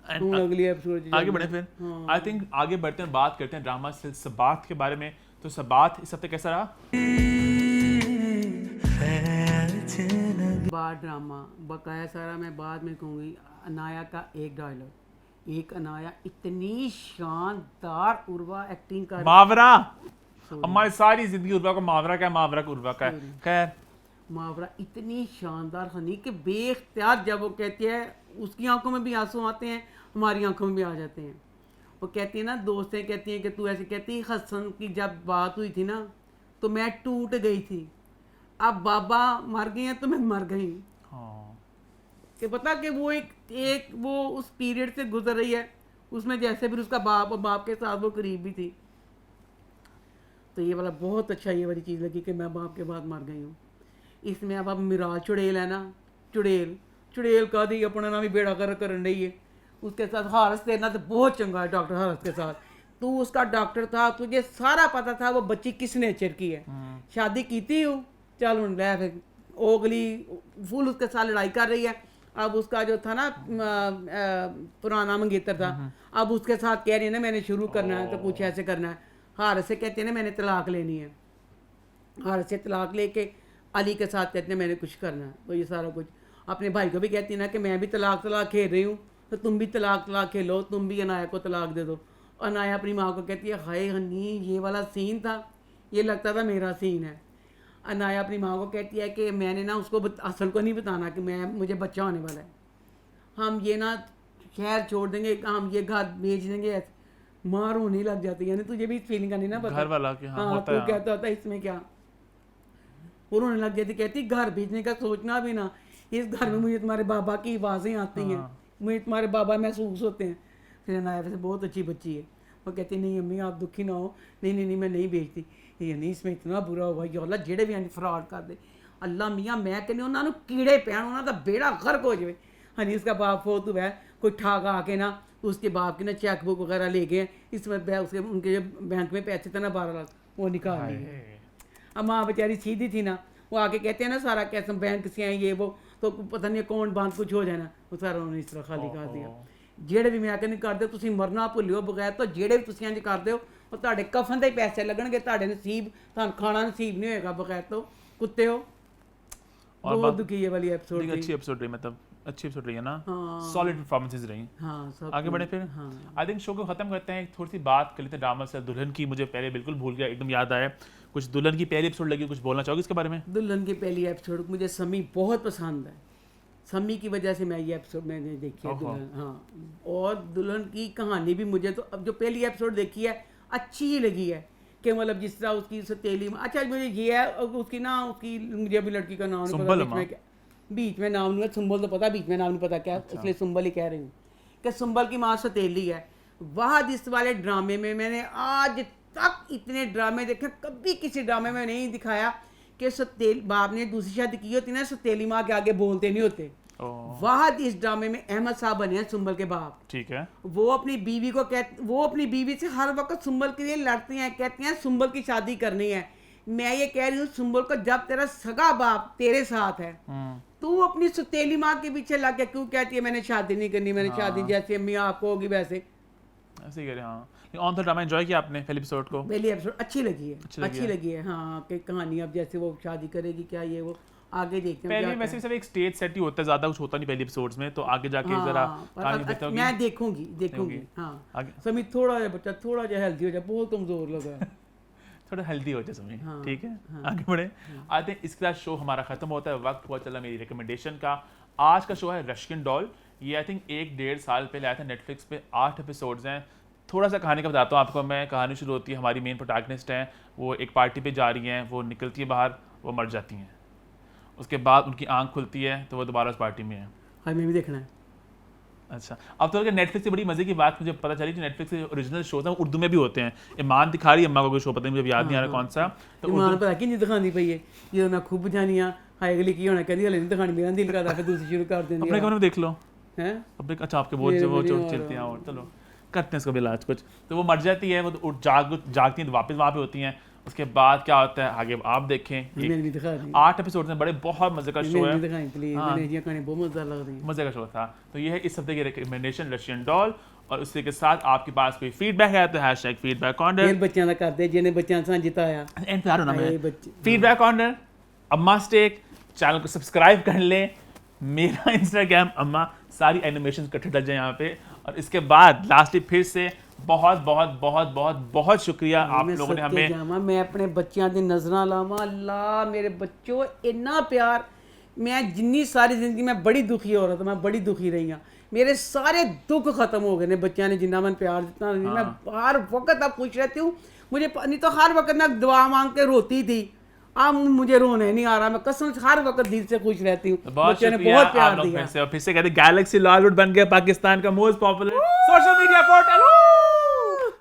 हम अगली एपिसोड आगे बढ़े फिर। आई थिंक आगे बढ़ते हैं, बात करते हैं ड्रामा सबात के बारे में। तो सबात इस हफ्ते कैसा रहा? बात ड्रामा बकाया सारा मैं बाद में कहूँगी। अनाया का एक डायलॉग, एक अनाया इतनी शानदार उर्वा एक्टिंग कर, मावरा। हमारी सारी जिंदगी उर्वा को मावरा क्या, मावरा को उर्वा का है। खैर मुहावरा इतनी शानदार हनी कि बेख्तियार जब वो कहती है, उसकी आंखों में भी आंसू आते हैं, हमारी आंखों में भी आ जाते हैं। वो कहती है ना, दोस्तें कहती हैं कि तू ऐसे कहती, हसन की जब बात हुई थी ना तो मैं टूट गई थी, अब बाबा मर गए हैं तो मैं मर गई। हाँ। कि पता कि वो एक वो उस पीरियड से गुजर रही है, उसमें जैसे फिर उसका बाप और बाप के साथ वो करीब भी थी। तो ये वाला बहुत अच्छा, ये वाली चीज़ लगी कि मैं बाप के बाद मर गई हूँ। इसमें अब मिराज चुड़ैल है ना, चुड़ैल का दी अपना नाम ही बेड़ा कर रही है। उसके साथ हारस तेरना तो बहुत चंगा है, डॉक्टर हारस के साथ। तू उसका डॉक्टर था, तुझे सारा पता था वो बच्ची किस नेचर की है। शादी की थी हूँ, चल उन ले फिर ओगली फुल उसके साथ लड़ाई कर रही है। अब उसका जो था ना पुराना मंगेतर था, अब उसके साथ कह रही है ना मैंने शुरू करना है तो कुछ ऐसे करना है। हारस से कहते हैं ना मैंने तलाक लेनी है, हारस से तलाक लेके अली के साथ कहते हैं मैंने कुछ करना है। तो ये सारा कुछ अपने भाई को भी कहती है ना कि मैं भी तलाक खेल रही हूँ, तो तुम भी तलाक खेलो, तुम भी अनाया को तलाक दे दो। अनाया अपनी माँ को कहती है हाय हनी ये वाला सीन था, ये लगता था मेरा सीन है। अनाया अपनी माँ को कहती है कि मैंने ना उसको असल को नहीं बताना कि मुझे बच्चा होने वाला है, हम ये ना शहर छोड़ देंगे, हम ये घर बेच देंगे। मार होने लग जाती है, यानी तुझे भी फीलिंग का नहीं ना पता घर वाला के हाँ, होता तू है। कहता होता इसमें क्या वो रोने लग जाती, कहती घर भेजने का सोचना भी ना, इस घर में मुझे तुम्हारे बाबा की आवाज़ें आती हैं, मुझे तुम्हारे बाबा महसूस होते हैं। फिर अनाया वैसे बहुत अच्छी बच्ची है, वो कहती नहीं अम्मी आप दुखी ना हो, नहीं मैं नहीं भेजती। ये नहीं इसमें इतना बुरा हुआ या अल्लाह जेड़े भी फ्रॉड कर दे, अल्लाह मियाँ मैं कहनी उन्होंने कीड़े पैण, उन्होंने बेड़ा गर्क हो जाए। हनी उसका बाप फोत हुआ है, कोई ठाक आके ना उसके बाप की ना चेकबुक वगैरह ले गए, इसमें उसके उनके जो बैंक में पैसे थे ना 12 लाख वो निकाल लिए। अब माँ बेचारी सीधी थी ना, वो आके कहते हैं ना सारा कैसे बैंक से आए ये वो, तो पता नहीं अकाउंट बंद कुछ हो जाना, वो सारा उन्होंने इस तरह खाली कर दिया। ਜਿਹੜੇ ਵੀ ਮੈਂ ਕਹਿੰਦੀ ਕਰਦੇ ਤੁਸੀਂ ਮਰਨਾ ਭੁੱਲਿਓ ਬਗੈਰ ਤੋਂ, ਜਿਹੜੇ ਵੀ ਤੁਸੀਂ ਇੰਜ ਕਰਦੇ ਹੋ ਉਹ ਤੁਹਾਡੇ ਕਫਨ ਦੇ ਪੈਸੇ ਲੱਗਣਗੇ, ਤੁਹਾਡੇ ਨਸੀਬ ਤੁਹਾਨੂੰ ਖਾਣਾ ਨਸੀਬ ਨਹੀਂ ਹੋਏਗਾ ਬਗੈਰ ਤੋਂ, ਕੁੱਤੇ ਹੋ। और बहुत दुखी ये वाली एपिसोड लेकिन अच्छी एपिसोड रही, मतलब अच्छी एपिसोड रही है ना, सॉलिड परफॉर्मेंसेस रही। हाँ सब आगे बढ़े फिर। आई थिंक शो को खत्म करते हैं, थोड़ी सी बात कर लेते हैं ड्रामा से। दुल्हन की मुझे पहले बिल्कुल भूल गया, एकदम याद आया। कुछ दुल्हन की पहली एपिसोड लगी, कुछ बोलना चाहोगे इसके बारे में? दुल्हन की पहली एपिसोड मुझे समी बहुत पसंद है, सम्मी की वजह से मैं ये एपिसोड मैंने देखी है ओहो। दुल्हन, हाँ। और दुल्हन की कहानी भी मुझे तो अब जो पहली एपिसोड देखी है अच्छी ही लगी है कि मतलब जिस तरह उसकी सतीली अच्छा मुझे ये है उसकी ना उसकी मुझे अभी लड़की का नाम नहीं पता, सुंबल बीच अम्मा। में बीच में नाम नहीं सुंबल तो पता बीच में नाम नहीं पता क्या इसलिए सुंबल ही कह रही हूँ कि सुंबल की माँ सतीली है। वह इस वाले ड्रामे में मैंने आज तक इतने ड्रामे देखे कभी किसी ड्रामे में नहीं दिखाया कि सतेल बाप ने दूसरी शादी की होती ना सतेली माँ के आगे बोलते नहीं होते। ओह, वह इस ड्रामे में अहमद साहब बने हैं सुंबल के बाप। ठीक है। वो अपनी बीवी से हर वक्त सुंबल के लिए लड़ते हैं, कहते हैं सुंबल की शादी करनी है। मैं ये कह रही हूँ सुंबल को जब तेरा सगा बाप तेरे साथ है तू अपनी सतेली माँ के पीछे लग के क्यों कहती है मैंने शादी नहीं करनी, मैंने शादी जैसे अम्मी आपको होगी वैसे। ऐसे ही कह रहे हैं, हाँ। ऑन द ड्रामा एंजॉय किया आपने पहले एपिसोड को? पहली एपिसोड अच्छी लगी है, अच्छी लगी अच्छी लगी है हाँ। कि कहानी अब जैसे वो शादी करेगी क्या ये वो आगे देखते हैं पहले क्या वैसे क्या भी सब एक स्टेज सेट ही होता है, ज्यादा कुछ होता नहीं पहले एपिसोड्स में, तो आगे जाके है। जरा हाँ, पर कहानी देखते होगी। मैं देखूंगी हाँ। आगे समीर थोड़ा जा बच्चा थोड़ा जा हेल्दी हो जाए, बहुत कमजोर लगा है। थोड़ा हेल्दी हो जाए समय, हाँ, ठीक है। हाँ। आगे बढ़े। आते हैं, इसके साथ शो हमारा खत्म होता है, वक्त हुआ चला मेरी रिकमेंडेशन का। आज का शो है रशियन डॉल। ये आई थिंक 1-1.5 साल पहले आया था नेटफ्लिक्स पे। 8 एपिसोड्स हैं। थोड़ा सा कहानी का बताता हूँ आपको मैं। कहानी शुरू होती है, हमारी मेन प्रोटैगनिस्ट हैं, वो एक पार्टी पे जा रही हैं, वो निकलती है बाहर, वो मर जाती हैं। उसके बाद उनकी आंख खुलती है तो वो दोबारा उस पार्टी में है। हाँ मैं भी देखना है। अच्छा, अब तो नेटफ्लिक्स से बड़ी मजे की बात मुझे पता चली, जो नेटफ्लिक्स के ओरिजिनल शोज हैं वो उर्दू में भी होते हैं। ईमान दिखा रही है अम्मा को कोई शो, पता नहीं मुझे याद नहीं आ रहा कौन सा। तो ईमान पता कि नहीं दिखानी पई है ये मैं खूब बुझानियां हाय अगली की होना कहती हले नहीं दिखानी, मेरा दिल करता फिर दूसरी शुरू कर देंगे अपने कमरे में देख लो। हैं। अपने अच्छा आपके वो मेरे वो भी जो नहीं आ चलती हैं रहा। और चलो करते हैं इसका भी इलाज कुछ। तो वो मर जाती है, वो तो जागती हैं तो वापस वहाँ पे होती हैं। उसके बाद क्या होता है आगे आप देखें। मैंने भी दिखा दी, 8 एपिसोड में, बड़े बहुत मजे का शो मैंने है, भी दिखाई प्लीज, हाँ। मैंने ये कहानी बहुत मजा लग रही है। मजे का शो था। तो ये है इस हफ्ते की रिकमेंडेशन रशियन डॉल। और उसी के साथ आपके पास कोई फीडबैक है तो हैशटैग फीडबैक कॉर्नर। फिर बच्चों का करते जिन्हें बच्चों से जिताया एंड प्यार होना हाय मैं बच्चे। फीडबैक कॉर्नर अम्मा स्टेक। चैनल को सब्सक्राइब कर लें। मेरा इंस्टाग्राम अम्मा, सारी एनिमेशन इकट्ठे डल जाए यहाँ पे। और इसके बाद लास्टली फिर से बहुत बहुत बहुत बहुत बहुत शुक्रिया आप मैं लोगों ने सदके हमें। जावां, मैं अपने बच्चों दी नजरां लावां। अल्लाह मेरे बच्चों इन्ना प्यार, मैं जिन्नी सारी जिंदगी में बड़ी दुखी हो रहा था, मैं बड़ी दुखी रही हूँ। मेरे सारे दुख खत्म हो गए ने बच्चों ने जिन्ना मन प्यार दिता। मैं हर वक्त अब खुश रहती हूँ। मुझे नहीं तो हर वक्त मैं दुआ मांग के रोती थी, अब मुझे रोने नहीं आ रहा। मैं कसम से हर वक्त दिल से खुश रहती हूँ। बहुत बच्चों ने शुक्रिया बहुत आप प्यार लोग दिया। फिर से कहते गैलेक्सी लॉलीवुड बन गया पाकिस्तान का most popular social media portal.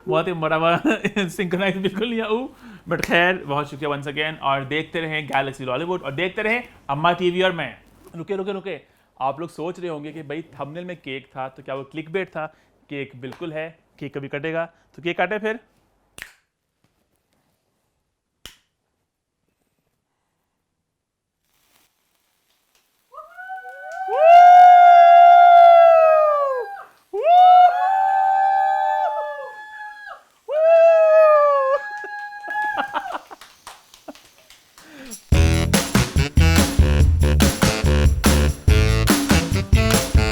बहुत ही बड़ा सिंक्रोनाइज बिल्कुल नहीं है बट खैर बहुत शुक्रिया वंस अगेन। और देखते रहें गैलेक्सी लॉलीवुड और देखते रहें अम्मा टीवी। और मैं रुके आप लोग सोच रहे होंगे कि भाई थंबनेल में केक था तो क्या वो क्लिकबेट था? केक बिल्कुल है, केक कभी कटेगा तो केक काटे फिर